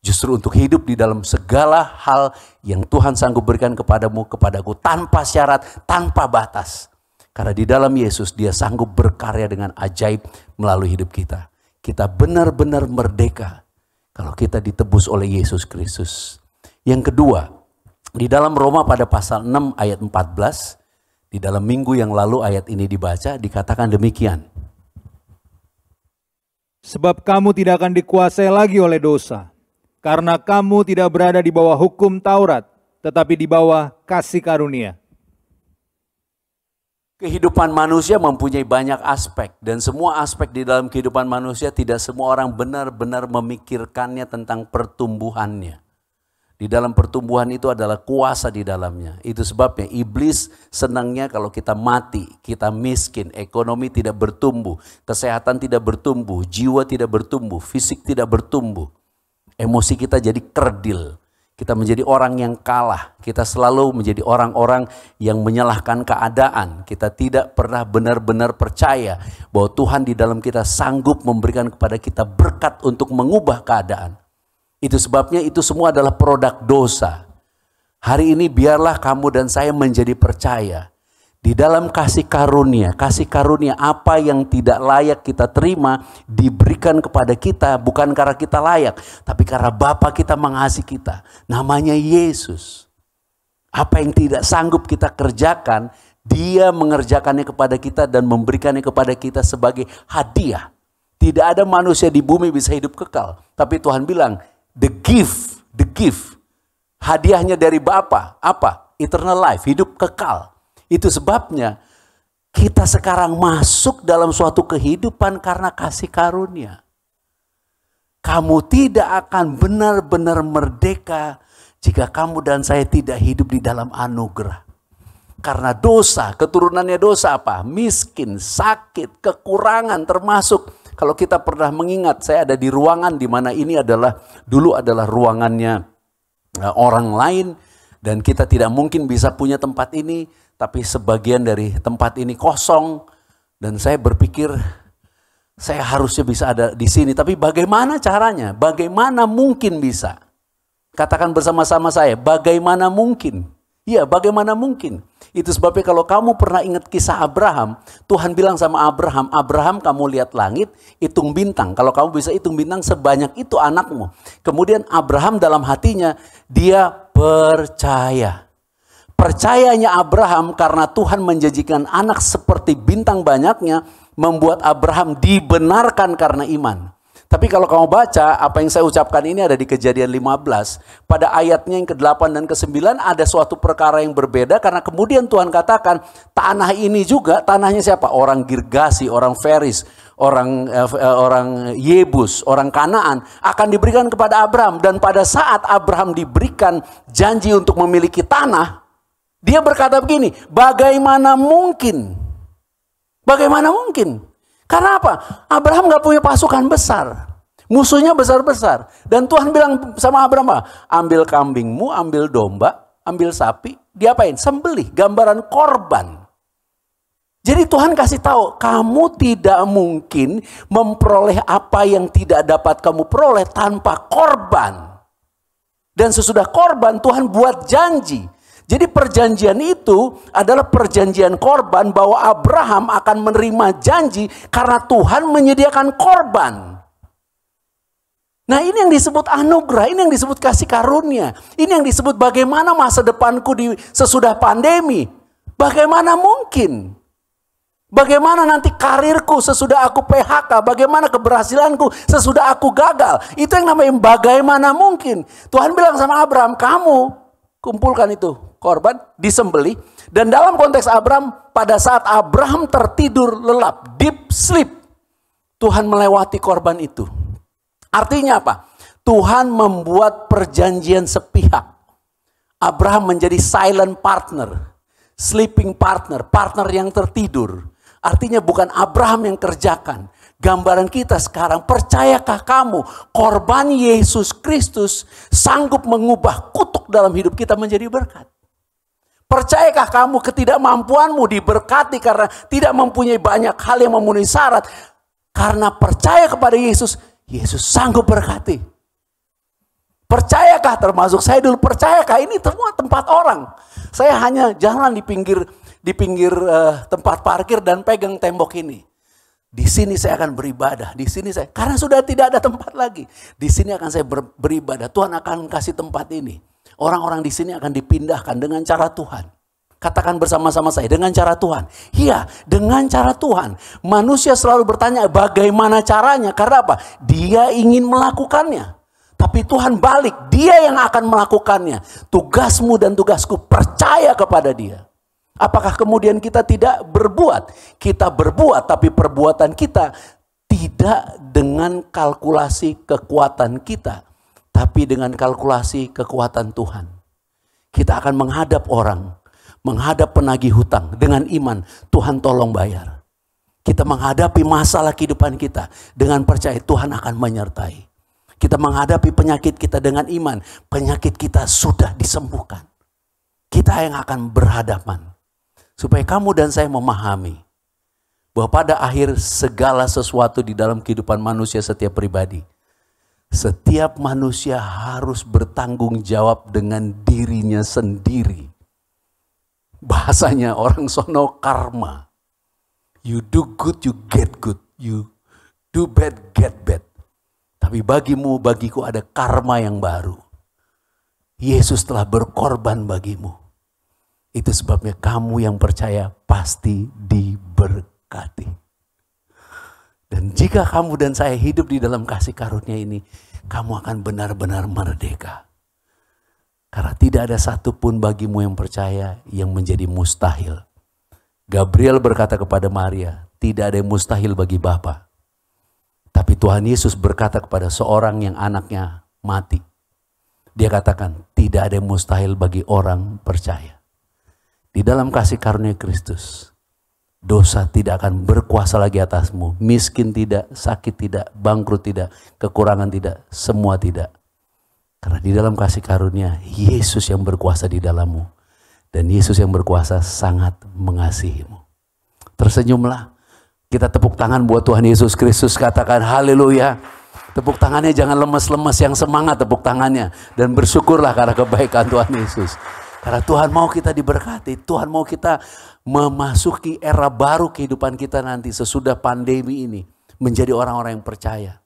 Justru untuk hidup di dalam segala hal yang Tuhan sanggup berikan kepadamu, kepadaku, tanpa syarat, tanpa batas. Karena di dalam Yesus dia sanggup berkarya dengan ajaib melalui hidup kita. Kita benar-benar merdeka kalau kita ditebus oleh Yesus Kristus. Yang kedua, di dalam Roma pada pasal 6 ayat 14, di dalam minggu yang lalu ayat ini dibaca, dikatakan demikian. Sebab kamu tidak akan dikuasai lagi oleh dosa, karena kamu tidak berada di bawah hukum Taurat, tetapi di bawah kasih karunia. Kehidupan manusia mempunyai banyak aspek, dan semua aspek di dalam kehidupan manusia tidak semua orang benar-benar memikirkannya tentang pertumbuhannya. Di dalam pertumbuhan itu adalah kuasa di dalamnya. Itu sebabnya iblis senangnya kalau kita mati, kita miskin, ekonomi tidak bertumbuh, kesehatan tidak bertumbuh, jiwa tidak bertumbuh, fisik tidak bertumbuh. Emosi kita jadi kerdil. Kita menjadi orang yang kalah. Kita selalu menjadi orang-orang yang menyalahkan keadaan. Kita tidak pernah benar-benar percaya bahwa Tuhan di dalam kita sanggup memberikan kepada kita berkat untuk mengubah keadaan. Itu sebabnya itu semua adalah produk dosa. Hari ini biarlah kamu dan saya menjadi percaya. Di dalam kasih karunia apa yang tidak layak kita terima diberikan kepada kita bukan karena kita layak, tapi karena Bapa kita mengasihi kita. Namanya Yesus. Apa yang tidak sanggup kita kerjakan, Dia mengerjakannya kepada kita dan memberikannya kepada kita sebagai hadiah. Tidak ada manusia di bumi bisa hidup kekal, tapi Tuhan bilang, the gift. Hadiahnya dari Bapa, apa? Eternal life, hidup kekal. Itu sebabnya kita sekarang masuk dalam suatu kehidupan karena kasih karunia. Kamu tidak akan benar-benar merdeka jika kamu dan saya tidak hidup di dalam anugerah. Karena dosa, keturunannya dosa apa? Miskin, sakit, kekurangan, termasuk kalau kita pernah mengingat, saya ada di ruangan di mana ini dulu adalah ruangannya orang lain, dan kita tidak mungkin bisa punya tempat ini. Tapi sebagian dari tempat ini kosong, dan saya berpikir saya harusnya bisa ada di sini. Tapi bagaimana caranya? Bagaimana mungkin bisa? Katakan bersama-sama saya, bagaimana mungkin? Iya, bagaimana mungkin? Itu sebabnya kalau kamu pernah ingat kisah Abraham, Tuhan bilang sama Abraham, Abraham kamu lihat langit, hitung bintang. Kalau kamu bisa hitung bintang sebanyak itu anakmu. Kemudian Abraham dalam hatinya, dia percaya. Percayanya Abraham karena Tuhan menjanjikan anak seperti bintang banyaknya, membuat Abraham dibenarkan karena iman. Tapi kalau kamu baca, apa yang saya ucapkan ini ada di Kejadian 15. Pada ayatnya yang ke-8 dan ke-9 ada suatu perkara yang berbeda. Karena kemudian Tuhan katakan, tanah ini juga, tanahnya siapa? Orang Girgasi, orang Feris, orang Yebus, orang Kanaan akan diberikan kepada Abraham. Dan pada saat Abraham diberikan janji untuk memiliki tanah, dia berkata begini, bagaimana mungkin? Bagaimana mungkin? Karena apa? Abraham gak punya pasukan besar. Musuhnya besar-besar. Dan Tuhan bilang sama Abraham, ambil kambingmu, ambil domba, ambil sapi. Diapain? Sembelih, gambaran korban. Jadi Tuhan kasih tahu, kamu tidak mungkin memperoleh apa yang tidak dapat kamu peroleh tanpa korban. Dan sesudah korban, Tuhan buat janji. Jadi perjanjian itu adalah perjanjian korban bahwa Abraham akan menerima janji karena Tuhan menyediakan korban. Nah, ini yang disebut anugerah, ini yang disebut kasih karunia. Ini yang disebut bagaimana masa depanku sesudah pandemi. Bagaimana mungkin? Bagaimana nanti karirku sesudah aku PHK? Bagaimana keberhasilanku sesudah aku gagal? Itu yang namanya bagaimana mungkin. Tuhan bilang sama Abraham, kamu kumpulkan itu korban, disembelih. Dan dalam konteks Abraham, pada saat Abraham tertidur lelap, deep sleep, Tuhan melewati korban itu. Artinya apa? Tuhan membuat perjanjian sepihak. Abraham menjadi silent partner, sleeping partner, partner yang tertidur. Artinya bukan Abraham yang kerjakan. Gambaran kita sekarang, percayakah kamu korban Yesus Kristus sanggup mengubah kutuk dalam hidup kita menjadi berkat? Percayakah kamu ketidakmampuanmu diberkati karena tidak mempunyai banyak hal yang memenuhi syarat? Karena percaya kepada Yesus, Yesus sanggup berkati. Percayakah, termasuk saya dulu, percayakah ini semua tempat orang? Saya hanya jalan di pinggir tempat parkir dan pegang tembok ini. Di sini saya akan beribadah, di sini saya, karena sudah tidak ada tempat lagi. Di sini akan saya beribadah, Tuhan akan kasih tempat ini. Orang-orang di sini akan dipindahkan dengan cara Tuhan. Katakan bersama-sama saya, dengan cara Tuhan. Iya, dengan cara Tuhan. Manusia selalu bertanya bagaimana caranya, karena apa? Dia ingin melakukannya. Tapi Tuhan balik, dia yang akan melakukannya. Tugasmu dan tugasku percaya kepada dia. Apakah kemudian kita tidak berbuat? Kita berbuat, tapi perbuatan kita tidak dengan kalkulasi kekuatan kita, tapi dengan kalkulasi kekuatan Tuhan. Kita akan menghadap orang, menghadap penagih hutang dengan iman, Tuhan tolong bayar. Kita menghadapi masalah kehidupan kita dengan percaya Tuhan akan menyertai. Kita menghadapi penyakit kita dengan iman, penyakit kita sudah disembuhkan. Kita yang akan berhadapan. Supaya kamu dan saya memahami bahwa pada akhir segala sesuatu di dalam kehidupan manusia setiap pribadi, setiap manusia harus bertanggung jawab dengan dirinya sendiri. Bahasanya orang sono karma. You do good, you get good. You do bad, get bad. Tapi bagiku ada karma yang baru. Yesus telah berkorban bagimu. Itu sebabnya kamu yang percaya pasti diberkati. Dan jika kamu dan saya hidup di dalam kasih karunia ini, kamu akan benar-benar merdeka. Karena tidak ada satupun bagimu yang percaya yang menjadi mustahil. Gabriel berkata kepada Maria, tidak ada yang mustahil bagi Bapa. Tapi Tuhan Yesus berkata kepada seorang yang anaknya mati. Dia katakan, tidak ada yang mustahil bagi orang percaya. Di dalam kasih karunia Kristus, dosa tidak akan berkuasa lagi atasmu. Miskin tidak, sakit tidak, bangkrut tidak, kekurangan tidak, semua tidak. Karena di dalam kasih karunia, Yesus yang berkuasa di dalammu. Dan Yesus yang berkuasa sangat mengasihimu. Tersenyumlah. Kita tepuk tangan buat Tuhan Yesus Kristus, katakan haleluya. Tepuk tangannya jangan lemes-lemes, yang semangat tepuk tangannya. Dan bersyukurlah karena kebaikan Tuhan Yesus. Karena Tuhan mau kita diberkati, Tuhan mau kita memasuki era baru kehidupan kita nanti sesudah pandemi ini. Menjadi orang-orang yang percaya.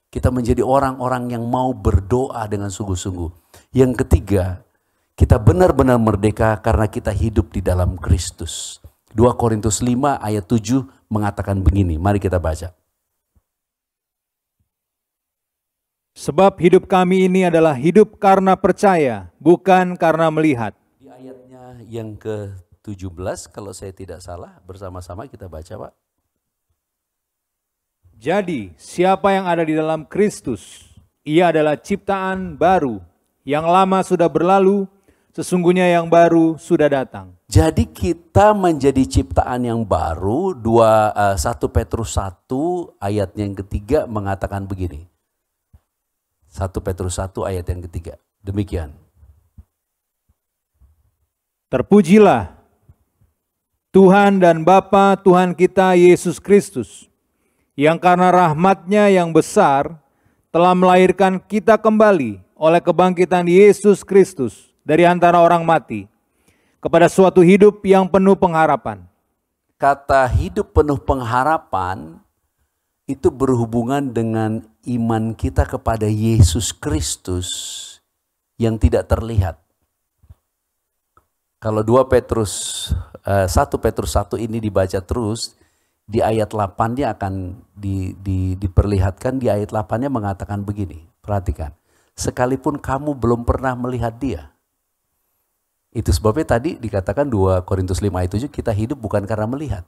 Kita menjadi orang-orang yang mau berdoa dengan sungguh-sungguh. Yang ketiga, kita benar-benar merdeka karena kita hidup di dalam Kristus. 2 Korintus 5 ayat 7 mengatakan begini, mari kita baca. Sebab hidup kami ini adalah hidup karena percaya, bukan karena melihat. Di ayatnya yang ke-17 kalau saya tidak salah, bersama-sama kita baca Pak. Jadi siapa yang ada di dalam Kristus, ia adalah ciptaan baru. Yang lama sudah berlalu, sesungguhnya yang baru sudah datang. Jadi kita menjadi ciptaan yang baru. 1 Petrus 1 ayat yang ketiga mengatakan begini. 1 Petrus 1 ayat yang ketiga. Demikian. Terpujilah Tuhan dan Bapa Tuhan kita Yesus Kristus, yang karena rahmat-Nya yang besar telah melahirkan kita kembali oleh kebangkitan Yesus Kristus dari antara orang mati, kepada suatu hidup yang penuh pengharapan. Kata hidup penuh pengharapan itu berhubungan dengan iman kita kepada Yesus Kristus yang tidak terlihat. Kalau 1 Petrus 1 ini dibaca terus, di ayat 8-nya akan diperlihatkan, di ayat 8-nya mengatakan begini, perhatikan. Sekalipun kamu belum pernah melihat dia. Itu sebabnya tadi dikatakan 2 Korintus 5 ayat 7, kita hidup bukan karena melihat.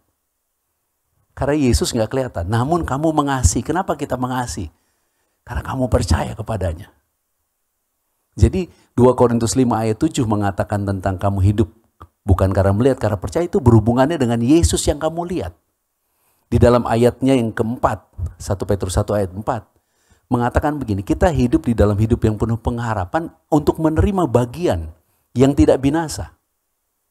Karena Yesus nggak kelihatan, namun kamu mengasihi. Kenapa kita mengasihi? Karena kamu percaya kepadanya. Jadi 2 Korintus 5 ayat 7 mengatakan tentang kamu hidup bukan karena melihat, karena percaya, itu berhubungannya dengan Yesus yang kamu lihat. Di dalam ayatnya yang keempat, 1 Petrus 1 ayat 4, mengatakan begini, kita hidup di dalam hidup yang penuh pengharapan untuk menerima bagian yang tidak binasa.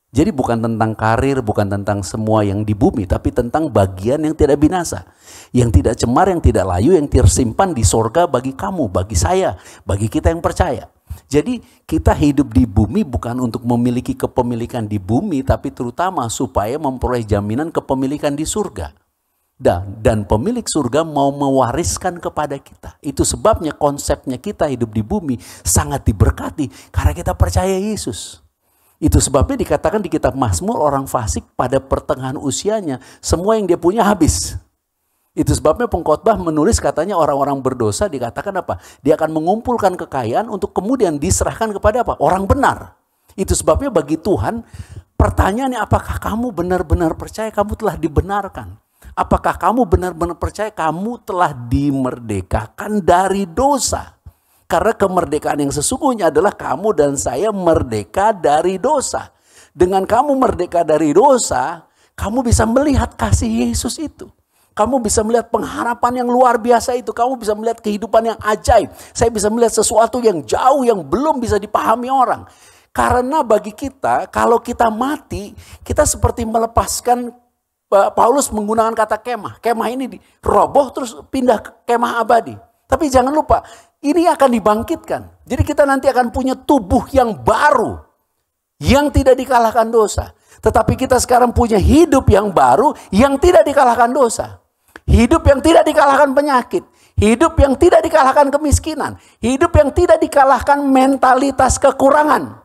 Jadi bukan tentang karir, bukan tentang semua yang di bumi, tapi tentang bagian yang tidak binasa. Yang tidak cemar, yang tidak layu, yang tersimpan di sorga bagi kamu, bagi saya, bagi kita yang percaya. Jadi kita hidup di bumi bukan untuk memiliki kepemilikan di bumi, tapi terutama supaya memperoleh jaminan kepemilikan di surga. Dan pemilik surga mau mewariskan kepada kita. Itu sebabnya konsepnya kita hidup di bumi sangat diberkati karena kita percaya Yesus. Itu sebabnya dikatakan di kitab Mazmur, orang fasik pada pertengahan usianya semua yang dia punya habis. Itu sebabnya pengkhotbah menulis katanya orang-orang berdosa dikatakan apa? Dia akan mengumpulkan kekayaan untuk kemudian diserahkan kepada apa? Orang benar. Itu sebabnya bagi Tuhan pertanyaannya, apakah kamu benar-benar percaya kamu telah dibenarkan? Apakah kamu benar-benar percaya kamu telah dimerdekakan dari dosa? Karena kemerdekaan yang sesungguhnya adalah kamu dan saya merdeka dari dosa. Dengan kamu merdeka dari dosa, kamu bisa melihat kasih Yesus itu. Kamu bisa melihat pengharapan yang luar biasa itu. Kamu bisa melihat kehidupan yang ajaib. Saya bisa melihat sesuatu yang jauh yang belum bisa dipahami orang. Karena bagi kita, kalau kita mati, kita seperti melepaskan, Paulus menggunakan kata kemah. Kemah ini roboh terus pindah ke kemah abadi. Tapi jangan lupa, ini akan dibangkitkan. Jadi kita nanti akan punya tubuh yang baru. Yang tidak dikalahkan dosa. Tetapi kita sekarang punya hidup yang baru yang tidak dikalahkan dosa. Hidup yang tidak dikalahkan penyakit. Hidup yang tidak dikalahkan kemiskinan. Hidup yang tidak dikalahkan mentalitas kekurangan.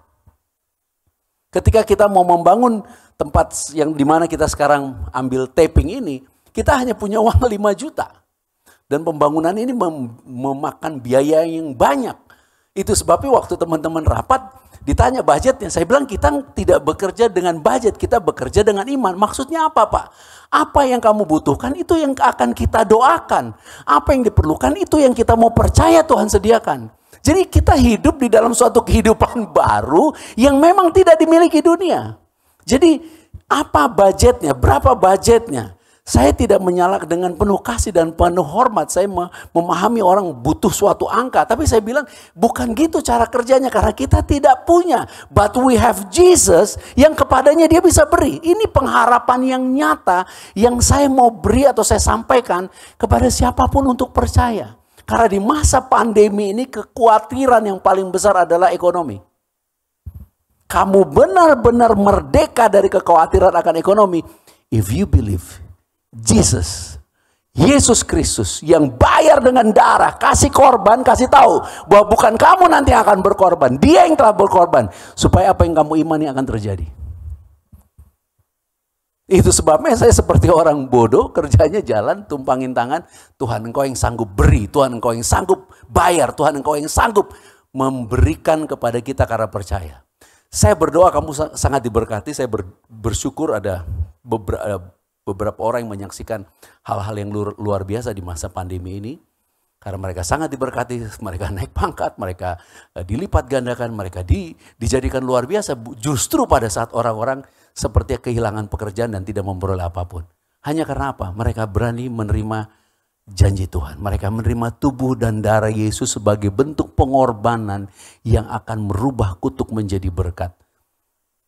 Ketika kita mau membangun tempat yang dimana kita sekarang ambil taping ini, kita hanya punya uang 5 juta. Dan pembangunan ini memakan biaya yang banyak. Itu sebabnya waktu teman-teman rapat ditanya budgetnya, saya bilang kita tidak bekerja dengan budget, kita bekerja dengan iman. Maksudnya apa Pak? Apa yang kamu butuhkan itu yang akan kita doakan. Apa yang diperlukan itu yang kita mau percaya Tuhan sediakan. Jadi kita hidup di dalam suatu kehidupan baru yang memang tidak dimiliki dunia. Jadi apa budgetnya? Berapa budgetnya? Saya tidak menyalahkan, dengan penuh kasih dan penuh hormat. Saya memahami orang butuh suatu angka. Tapi saya bilang bukan gitu cara kerjanya. Karena kita tidak punya. But we have Jesus yang kepadanya dia bisa beri. Ini pengharapan yang nyata yang saya mau beri atau saya sampaikan kepada siapapun untuk percaya. Karena di masa pandemi ini kekhawatiran yang paling besar adalah ekonomi. kamu benar-benar merdeka dari kekhawatiran akan ekonomi, if you believe Jesus, Yesus Kristus yang bayar dengan darah, kasih korban, kasih tahu bahwa bukan kamu nanti yang akan berkorban, Dia yang telah berkorban, supaya apa yang kamu imani akan terjadi. Itu sebabnya saya seperti orang bodoh, kerjanya jalan, tumpangin tangan, Tuhan Engkau yang sanggup beri, Tuhan Engkau yang sanggup bayar, Tuhan Engkau yang sanggup memberikan kepada kita karena percaya. Saya berdoa kamu sangat diberkati, saya bersyukur ada beberapa orang yang menyaksikan hal-hal yang luar biasa di masa pandemi ini. Karena mereka sangat diberkati, mereka naik pangkat, mereka dilipat gandakan, mereka dijadikan luar biasa. Justru pada saat orang-orang seperti kehilangan pekerjaan dan tidak memperoleh apapun. Hanya karena apa? Mereka berani menerima janji Tuhan. Mereka menerima tubuh dan darah Yesus sebagai bentuk pengorbanan yang akan merubah kutuk menjadi berkat.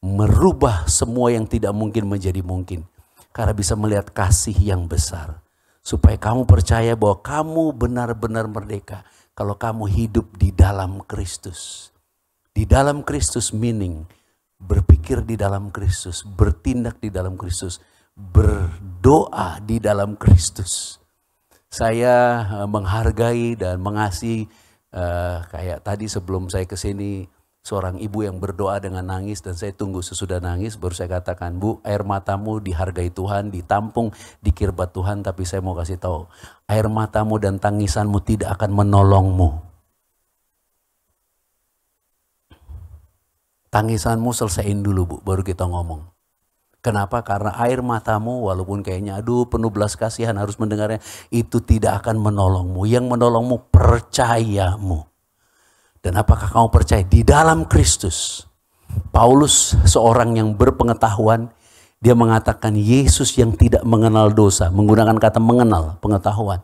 Merubah semua yang tidak mungkin menjadi mungkin. Karena bisa melihat kasih yang besar. Supaya kamu percaya bahwa kamu benar-benar merdeka. Kalau kamu hidup di dalam Kristus. Di dalam Kristus meaning berpikir di dalam Kristus, bertindak di dalam Kristus, berdoa di dalam Kristus. Saya menghargai dan mengasihi kayak tadi sebelum saya ke sini seorang ibu yang berdoa dengan nangis dan saya tunggu sesudah nangis baru saya katakan, Bu, air matamu dihargai Tuhan, ditampung di kirbat Tuhan, tapi saya mau kasih tahu, air matamu dan tangisanmu tidak akan menolongmu. Tangisanmu selesaiin dulu, Bu, baru kita ngomong. Kenapa? Karena air matamu walaupun kayaknya aduh penuh belas kasihan harus mendengarnya, itu tidak akan menolongmu. Yang menolongmu percayamu. Dan apakah kamu percaya? Di dalam Kristus. Paulus seorang yang berpengetahuan, dia mengatakan Yesus yang tidak mengenal dosa. Menggunakan kata mengenal, pengetahuan.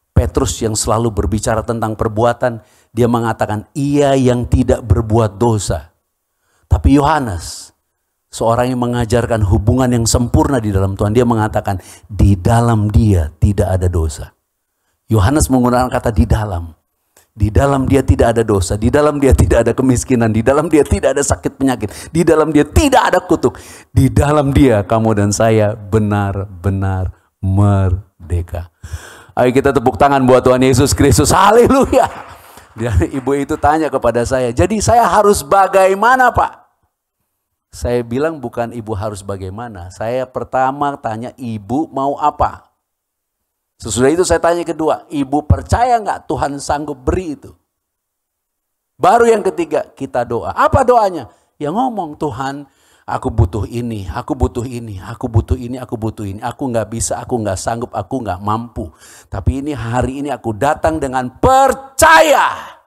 Petrus yang selalu berbicara tentang perbuatan, dia mengatakan ia yang tidak berbuat dosa. Tapi Yohanes, seorang yang mengajarkan hubungan yang sempurna di dalam Tuhan, dia mengatakan di dalam dia tidak ada dosa. Yohanes menggunakan kata di dalam. Di dalam dia tidak ada dosa, di dalam dia tidak ada kemiskinan, di dalam dia tidak ada sakit penyakit, di dalam dia tidak ada kutuk. Di dalam dia kamu dan saya benar-benar merdeka. Ayo kita tepuk tangan buat Tuhan Yesus Kristus. Haleluya. Dan ibu itu tanya kepada saya, jadi saya harus bagaimana, Pak? Saya bilang bukan ibu harus bagaimana. Saya pertama tanya ibu mau apa? Sesudah itu saya tanya kedua, ibu percaya nggak Tuhan sanggup beri itu? Baru yang ketiga kita doa. Apa doanya? Ya ngomong, Tuhan aku butuh ini, aku butuh ini, aku butuh ini, aku butuh ini. Aku nggak bisa, aku nggak sanggup, aku nggak mampu. Tapi ini hari ini aku datang dengan percaya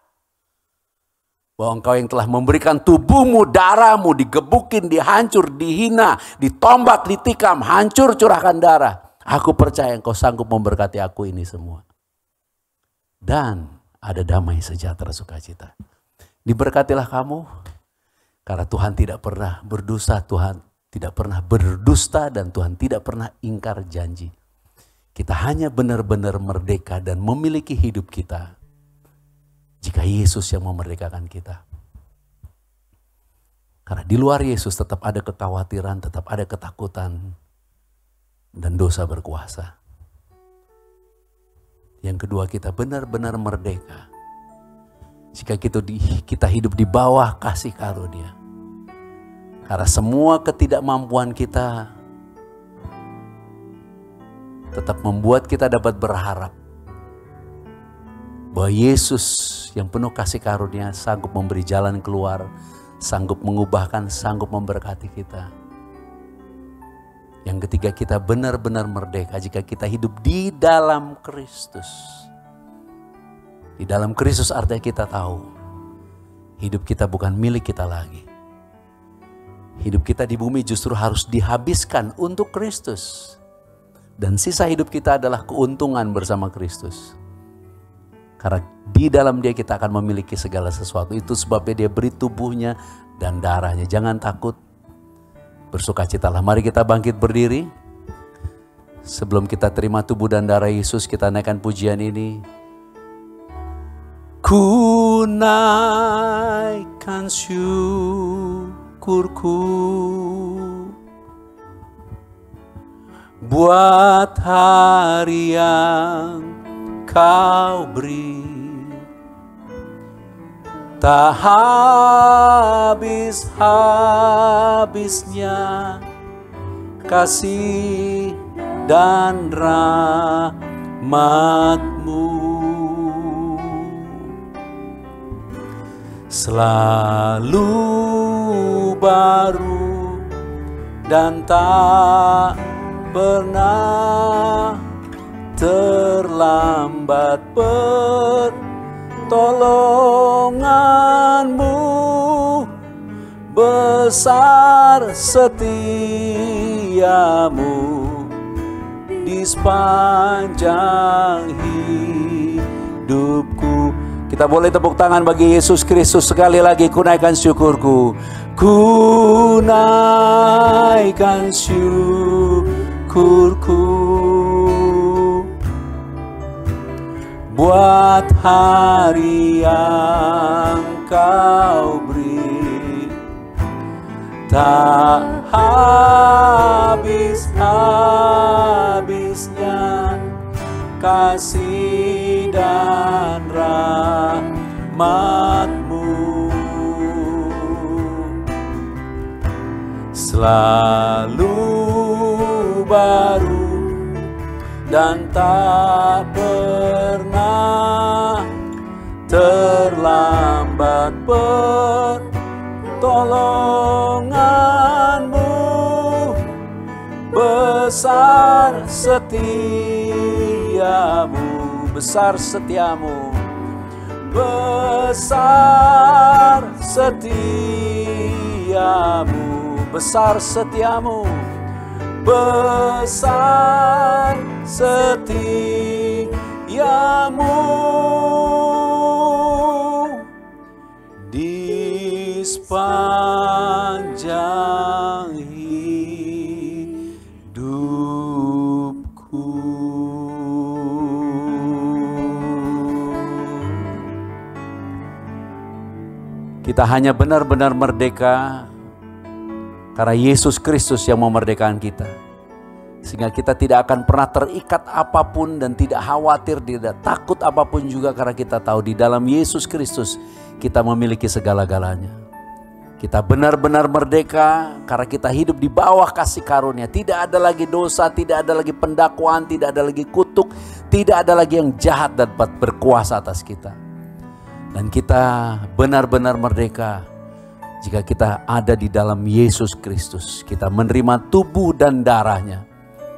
bahwa Engkau yang telah memberikan tubuhmu, darahmu, digebukin, dihancur, dihina, ditombak, ditikam, hancur, curahkan darah. Aku percaya Engkau sanggup memberkati aku ini semua. Dan ada damai sejahtera sukacita. Diberkatilah kamu, karena Tuhan tidak pernah berdosa, Tuhan tidak pernah berdusta, dan Tuhan tidak pernah ingkar janji. Kita hanya benar-benar merdeka dan memiliki hidup kita jika Yesus yang memerdekakan kita. Karena di luar Yesus tetap ada kekhawatiran, tetap ada ketakutan, dan dosa berkuasa. Yang kedua, kita benar-benar merdeka jika kita hidup di bawah kasih karunia. Karena semua ketidakmampuan kita tetap membuat kita dapat berharap bahwa Yesus yang penuh kasih karunia sanggup memberi jalan keluar, sanggup mengubahkan, sanggup memberkati kita. Yang ketiga, kita benar-benar merdeka jika kita hidup di dalam Kristus. Di dalam Kristus artinya kita tahu hidup kita bukan milik kita lagi. Hidup kita di bumi justru harus dihabiskan untuk Kristus. Dan sisa hidup kita adalah keuntungan bersama Kristus. Karena di dalam dia kita akan memiliki segala sesuatu. Itu sebabnya dia beri tubuhnya dan darahnya. Jangan takut. Bersukacitalah. Mari kita bangkit berdiri. Sebelum kita terima tubuh dan darah Yesus, kita naikkan pujian ini. Ku naikkan syukur syukurku buat hari yang kau beri. Tak habis-habisnya kasih dan rahmat-Mu. Selalu baru dan tak pernah terlambat pertolongan-Mu, besar setiamu di sepanjang hidupku. Kita boleh tepuk tangan bagi Yesus Kristus sekali lagi. Ku naikkan syukurku, ku naikkan syukurku buat hari yang kau beri. Tak habis-habisnya kasih dan rahmat-Mu, selalu baru dan tak pernah terlambat pertolongan-Mu, besar setiamu, besar setiamu, besar setiamu, besar setiamu, besar setiamu di sepanjang hidupku. Kita hanya benar-benar merdeka karena Yesus Kristus yang memerdekakan kita. Sehingga kita tidak akan pernah terikat apapun dan tidak khawatir, tidak takut apapun juga, karena kita tahu di dalam Yesus Kristus kita memiliki segala-galanya. Kita benar-benar merdeka karena kita hidup di bawah kasih karunia. Tidak ada lagi dosa, tidak ada lagi pendakwaan, tidak ada lagi kutuk, tidak ada lagi yang jahat dapat berkuasa atas kita. Dan kita benar-benar merdeka jika kita ada di dalam Yesus Kristus. Kita menerima tubuh dan darahnya.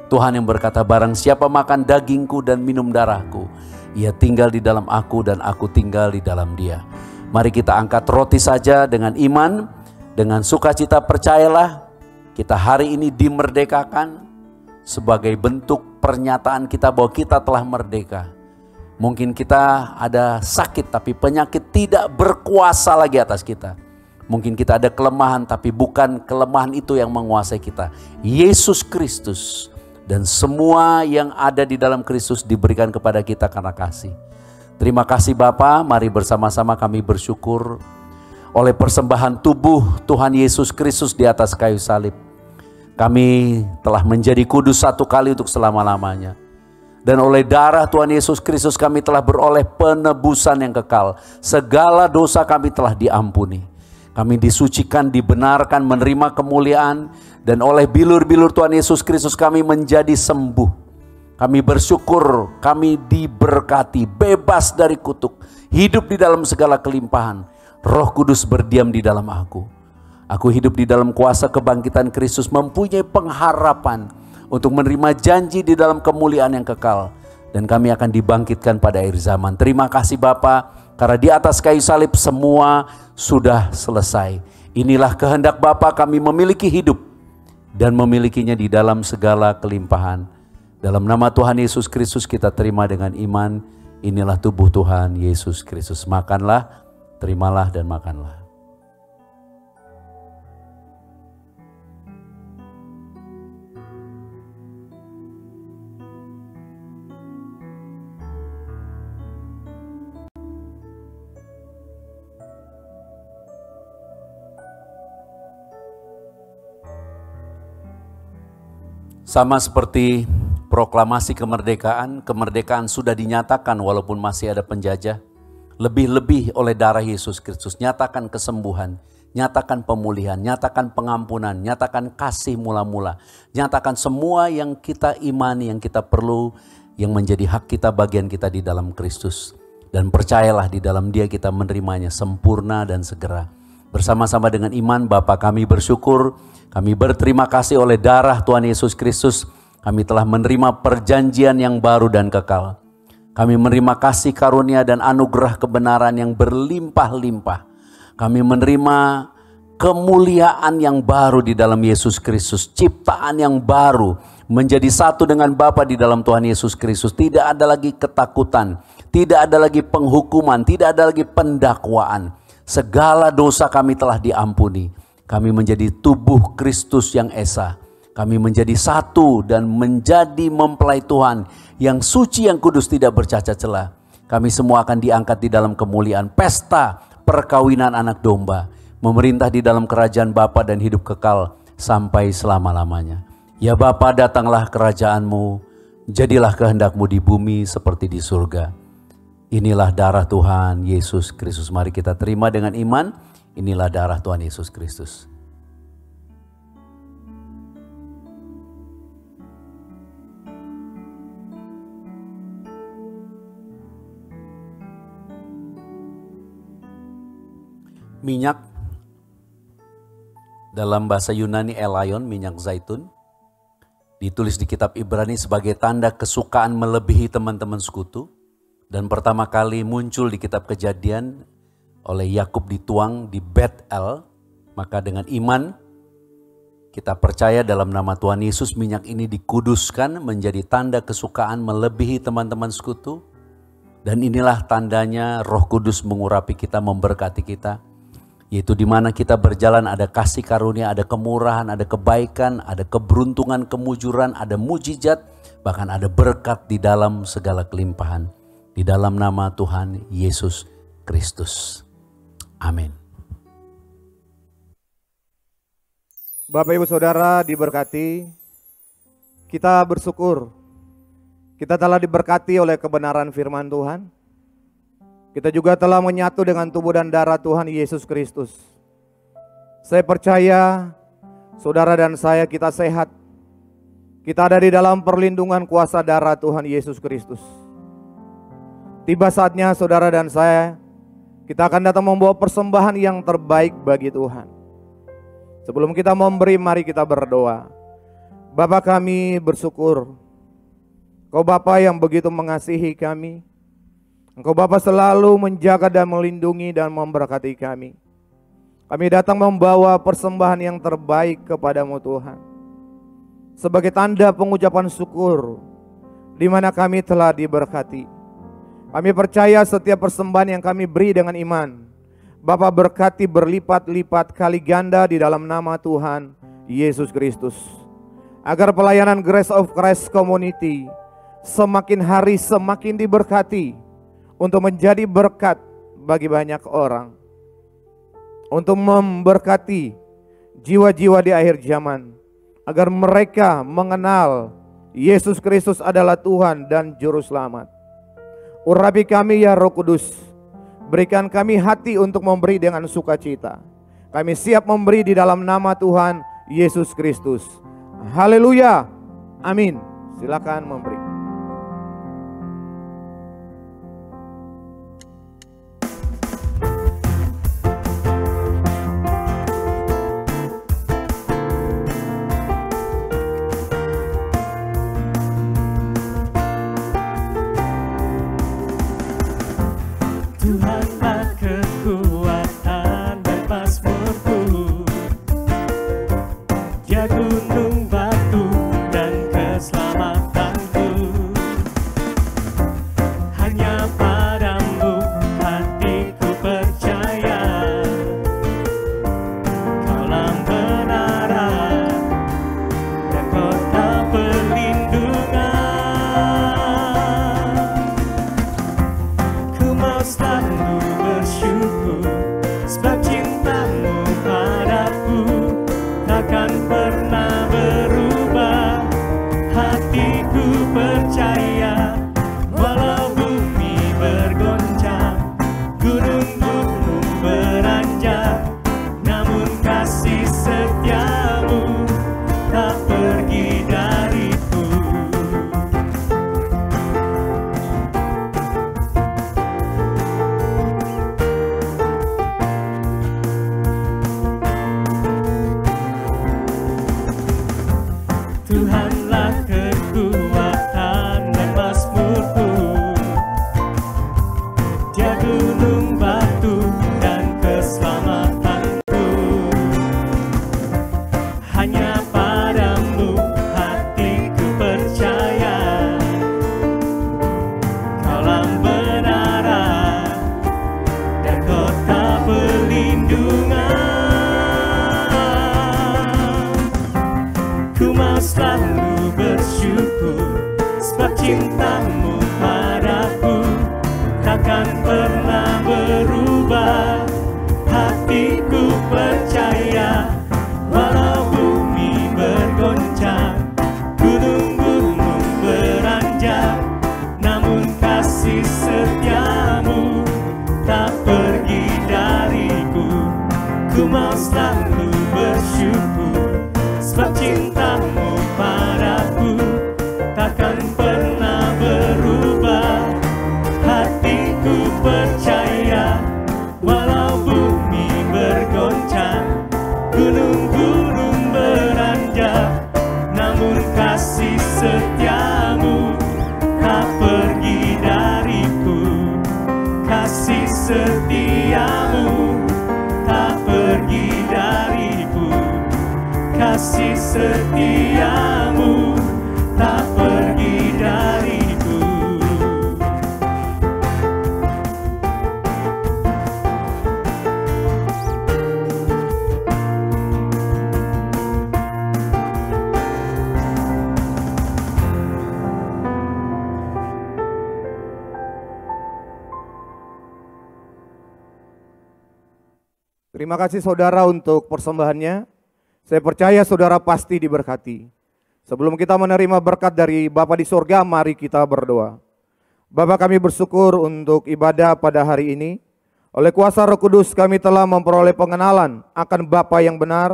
Tuhan yang berkata, barang siapa makan dagingku dan minum darahku, ia tinggal di dalam aku dan aku tinggal di dalam dia. Mari kita angkat roti saja dengan iman, dengan sukacita. Percayalah, kita hari ini dimerdekakan sebagai bentuk pernyataan kita bahwa kita telah merdeka. Mungkin kita ada sakit, tapi penyakit tidak berkuasa lagi atas kita. Mungkin kita ada kelemahan, tapi bukan kelemahan itu yang menguasai kita. Yesus Kristus dan semua yang ada di dalam Kristus diberikan kepada kita karena kasih. Terima kasih Bapa, mari bersama-sama kami bersyukur oleh persembahan tubuh Tuhan Yesus Kristus di atas kayu salib. Kami telah menjadi kudus satu kali untuk selama-lamanya. Dan oleh darah Tuhan Yesus Kristus kami telah beroleh penebusan yang kekal. Segala dosa kami telah diampuni. Kami disucikan, dibenarkan, menerima kemuliaan. Dan oleh bilur-bilur Tuhan Yesus Kristus kami menjadi sembuh. Kami bersyukur, kami diberkati, bebas dari kutuk. Hidup di dalam segala kelimpahan. Roh Kudus berdiam di dalam aku. Aku hidup di dalam kuasa kebangkitan Kristus, mempunyai pengharapan untuk menerima janji di dalam kemuliaan yang kekal. Dan kami akan dibangkitkan pada akhir zaman. Terima kasih Bapa, karena di atas kayu salib semua sudah selesai. Inilah kehendak Bapa, kami memiliki hidup dan memilikinya di dalam segala kelimpahan. Dalam nama Tuhan Yesus Kristus kita terima dengan iman. Inilah tubuh Tuhan Yesus Kristus. Makanlah, terimalah dan makanlah. Sama seperti proklamasi kemerdekaan, kemerdekaan sudah dinyatakan walaupun masih ada penjajah. Lebih-lebih oleh darah Yesus Kristus, nyatakan kesembuhan, nyatakan pemulihan, nyatakan pengampunan, nyatakan kasih mula-mula, nyatakan semua yang kita imani, yang kita perlu, yang menjadi hak kita, bagian kita di dalam Kristus. Dan percayalah di dalam Dia kita menerimanya sempurna dan segera. Bersama-sama dengan iman, Bapa kami bersyukur, kami berterima kasih oleh darah Tuhan Yesus Kristus. Kami telah menerima perjanjian yang baru dan kekal. Kami menerima kasih karunia dan anugerah kebenaran yang berlimpah-limpah. Kami menerima kemuliaan yang baru di dalam Yesus Kristus. Ciptaan yang baru, menjadi satu dengan Bapa di dalam Tuhan Yesus Kristus. Tidak ada lagi ketakutan, tidak ada lagi penghukuman, tidak ada lagi pendakwaan. Segala dosa kami telah diampuni. Kami menjadi tubuh Kristus yang esa. Kami menjadi satu dan menjadi mempelai Tuhan yang suci, yang kudus, tidak bercacat celah. Kami semua akan diangkat di dalam kemuliaan pesta perkawinan anak domba. Memerintah di dalam kerajaan Bapa dan hidup kekal sampai selama-lamanya. Ya Bapa, datanglah kerajaan-Mu, jadilah kehendak-Mu di bumi seperti di surga. Inilah darah Tuhan Yesus Kristus. Mari kita terima dengan iman. Inilah darah Tuhan Yesus Kristus. Minyak dalam bahasa Yunani elaion, minyak zaitun, ditulis di kitab Ibrani sebagai tanda kesukaan melebihi teman-teman sekutu. Dan pertama kali muncul di kitab Kejadian oleh Yakub dituang di Bet-El. Maka dengan iman kita percaya dalam nama Tuhan Yesus, minyak ini dikuduskan menjadi tanda kesukaan melebihi teman-teman sekutu. Dan inilah tandanya Roh Kudus mengurapi kita, memberkati kita. Yaitu di mana kita berjalan ada kasih karunia, ada kemurahan, ada kebaikan, ada keberuntungan, kemujuran, ada mujizat, bahkan ada berkat di dalam segala kelimpahan. Di dalam nama Tuhan Yesus Kristus. Amin. Bapak Ibu Saudara diberkati, kita bersyukur. Kita telah diberkati oleh kebenaran firman Tuhan. Kita juga telah menyatu dengan tubuh dan darah Tuhan Yesus Kristus. Saya percaya saudara dan saya kita sehat. Kita ada di dalam perlindungan kuasa darah Tuhan Yesus Kristus. Tiba saatnya saudara dan saya, kita akan datang membawa persembahan yang terbaik bagi Tuhan. Sebelum kita memberi, mari kita berdoa. Bapa kami bersyukur, Engkau Bapa yang begitu mengasihi kami. Engkau Bapa selalu menjaga dan melindungi dan memberkati kami. Kami datang membawa persembahan yang terbaik kepadamu Tuhan. Sebagai tanda pengucapan syukur, di mana kami telah diberkati. Kami percaya setiap persembahan yang kami beri dengan iman, Bapa berkati berlipat-lipat kali ganda di dalam nama Tuhan Yesus Kristus. Agar pelayanan Grace of Christ Community semakin hari semakin diberkati untuk menjadi berkat bagi banyak orang. Untuk memberkati jiwa-jiwa di akhir zaman. Agar mereka mengenal Yesus Kristus adalah Tuhan dan Juru Selamat. Urapi kami ya Roh Kudus. Berikan kami hati untuk memberi dengan sukacita. Kami siap memberi di dalam nama Tuhan Yesus Kristus. Haleluya. Amin. Silakan memberi. Tuhanlah kekuatan dan mazmurku, Dia gunung batu dan keselamatanku. tak pergi dariku. Tuhanlah kekuatan dan mazmurku, Dia gunung batu dan keselamatanku. Hanya padamu hatiku percaya, Kaulah benaran dan kota perlindungan. Ku mau selalu bersyukur, sebab cintamu padaku takkan pernah berubah. Hatiku percaya, walau bumi bergoncang, gunung-gunung beranjak, namun kasih setiamu tak pergi dariku. Ku mau selalu bersyukur, sebab cintamu padaku takkan pernah berubah. Hatiku percaya, walau bumi bergoncang, gunung-gunung beranjak, namun kasih setiamu tak pergi dariku. Kasih setiamu tak pergi dariku. Kasih setiamu tak pergi dariku. Terima kasih saudara untuk persembahannya. Saya percaya saudara pasti diberkati. Sebelum kita menerima berkat dari Bapa di sorga, mari kita berdoa. Bapa, kami bersyukur untuk ibadah pada hari ini. Oleh kuasa Roh Kudus kami telah memperoleh pengenalan akan Bapa yang benar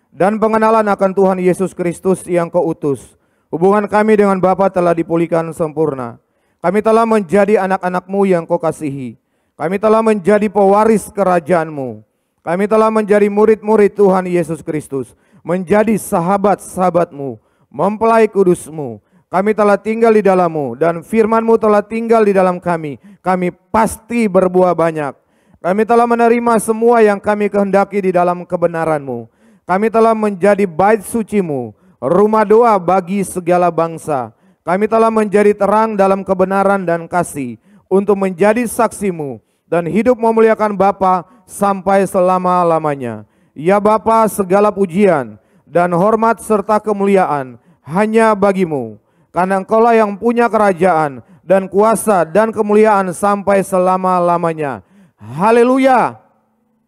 dan pengenalan akan Tuhan Yesus Kristus yang Kau utus. Hubungan kami dengan Bapa telah dipulihkan sempurna. Kami telah menjadi anak-anak-Mu yang Kau kasihi. Kami telah menjadi pewaris kerajaan-Mu. Kami telah menjadi murid-murid Tuhan Yesus Kristus, menjadi sahabat-sahabat-Mu, mempelai kudus-Mu. Kami telah tinggal di dalam-Mu dan firman-Mu telah tinggal di dalam kami. Kami pasti berbuah banyak. Kami telah menerima semua yang kami kehendaki di dalam kebenaran-Mu. Kami telah menjadi bait suci-Mu, rumah doa bagi segala bangsa. Kami telah menjadi terang dalam kebenaran dan kasih untuk menjadi saksi-Mu dan hidup memuliakan Bapa sampai selama-lamanya. Ya Bapa, segala pujian dan hormat serta kemuliaan hanya bagi-Mu, karena Engkaulah yang punya kerajaan dan kuasa dan kemuliaan sampai selama-lamanya. Haleluya.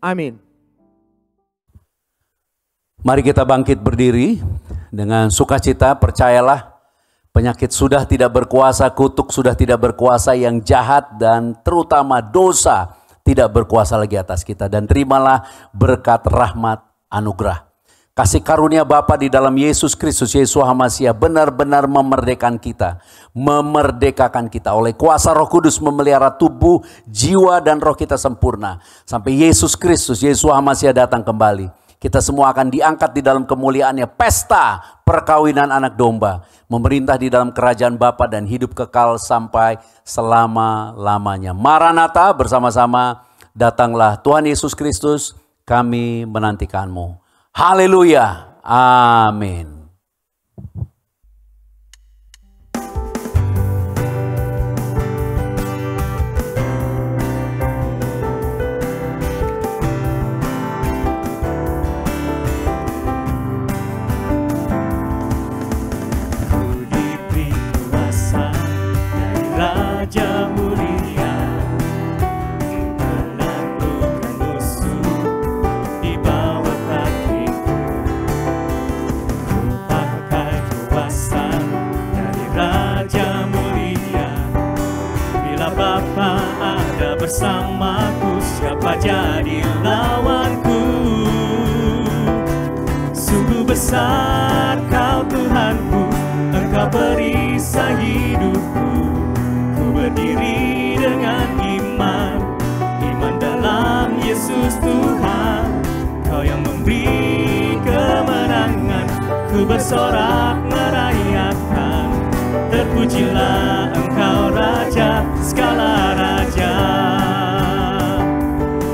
Amin. Mari kita bangkit berdiri dengan sukacita. Percayalah, penyakit sudah tidak berkuasa, kutuk sudah tidak berkuasa, yang jahat dan terutama dosa tidak berkuasa lagi atas kita. Dan terimalah berkat, rahmat, anugerah. Kasih karunia Bapa di dalam Yesus Kristus, Yesua HaMasiah benar-benar memerdekakan kita oleh kuasa Roh Kudus, memelihara tubuh, jiwa dan roh kita sempurna sampai Yesus Kristus, Yesua HaMasiah datang kembali. Kita semua akan diangkat di dalam kemuliaannya, pesta perkawinan anak domba, memerintah di dalam kerajaan Bapa dan hidup kekal sampai selama-lamanya. Maranatha, bersama-sama datanglah Tuhan Yesus Kristus, kami menantikanmu. Haleluya, amin. Raja mulia menaklukkan musuh di bawah kakiku. Ku pakai kuasa dari Raja mulia. Bila Bapa ada bersamaku, siapa jadi lawanku? Sungguh besar Kau perisai hidupku. Ku berdiri dengan iman, iman dalam Yesus Tuhan. Kau yang memberi kemenangan, ku bersorak merayakan. Terpujilah Engkau Raja, segala raja.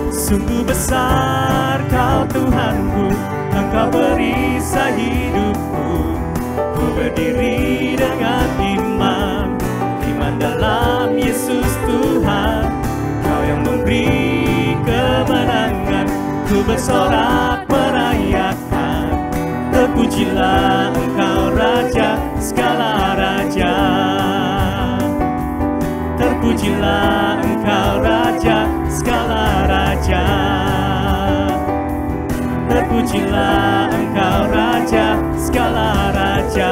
Sungguh besar Kau Tuhanku, Engkau perisai hidupku. Ku berdiri dengan iman, iman dalam Yesus Tuhan. Kau yang memberi kemenangan, ku bersorak merayakan. Terpujilah Engkau Raja, segala raja. Terpujilah Engkau Raja, segala raja. Terpujilah Engkau Raja, segala raja.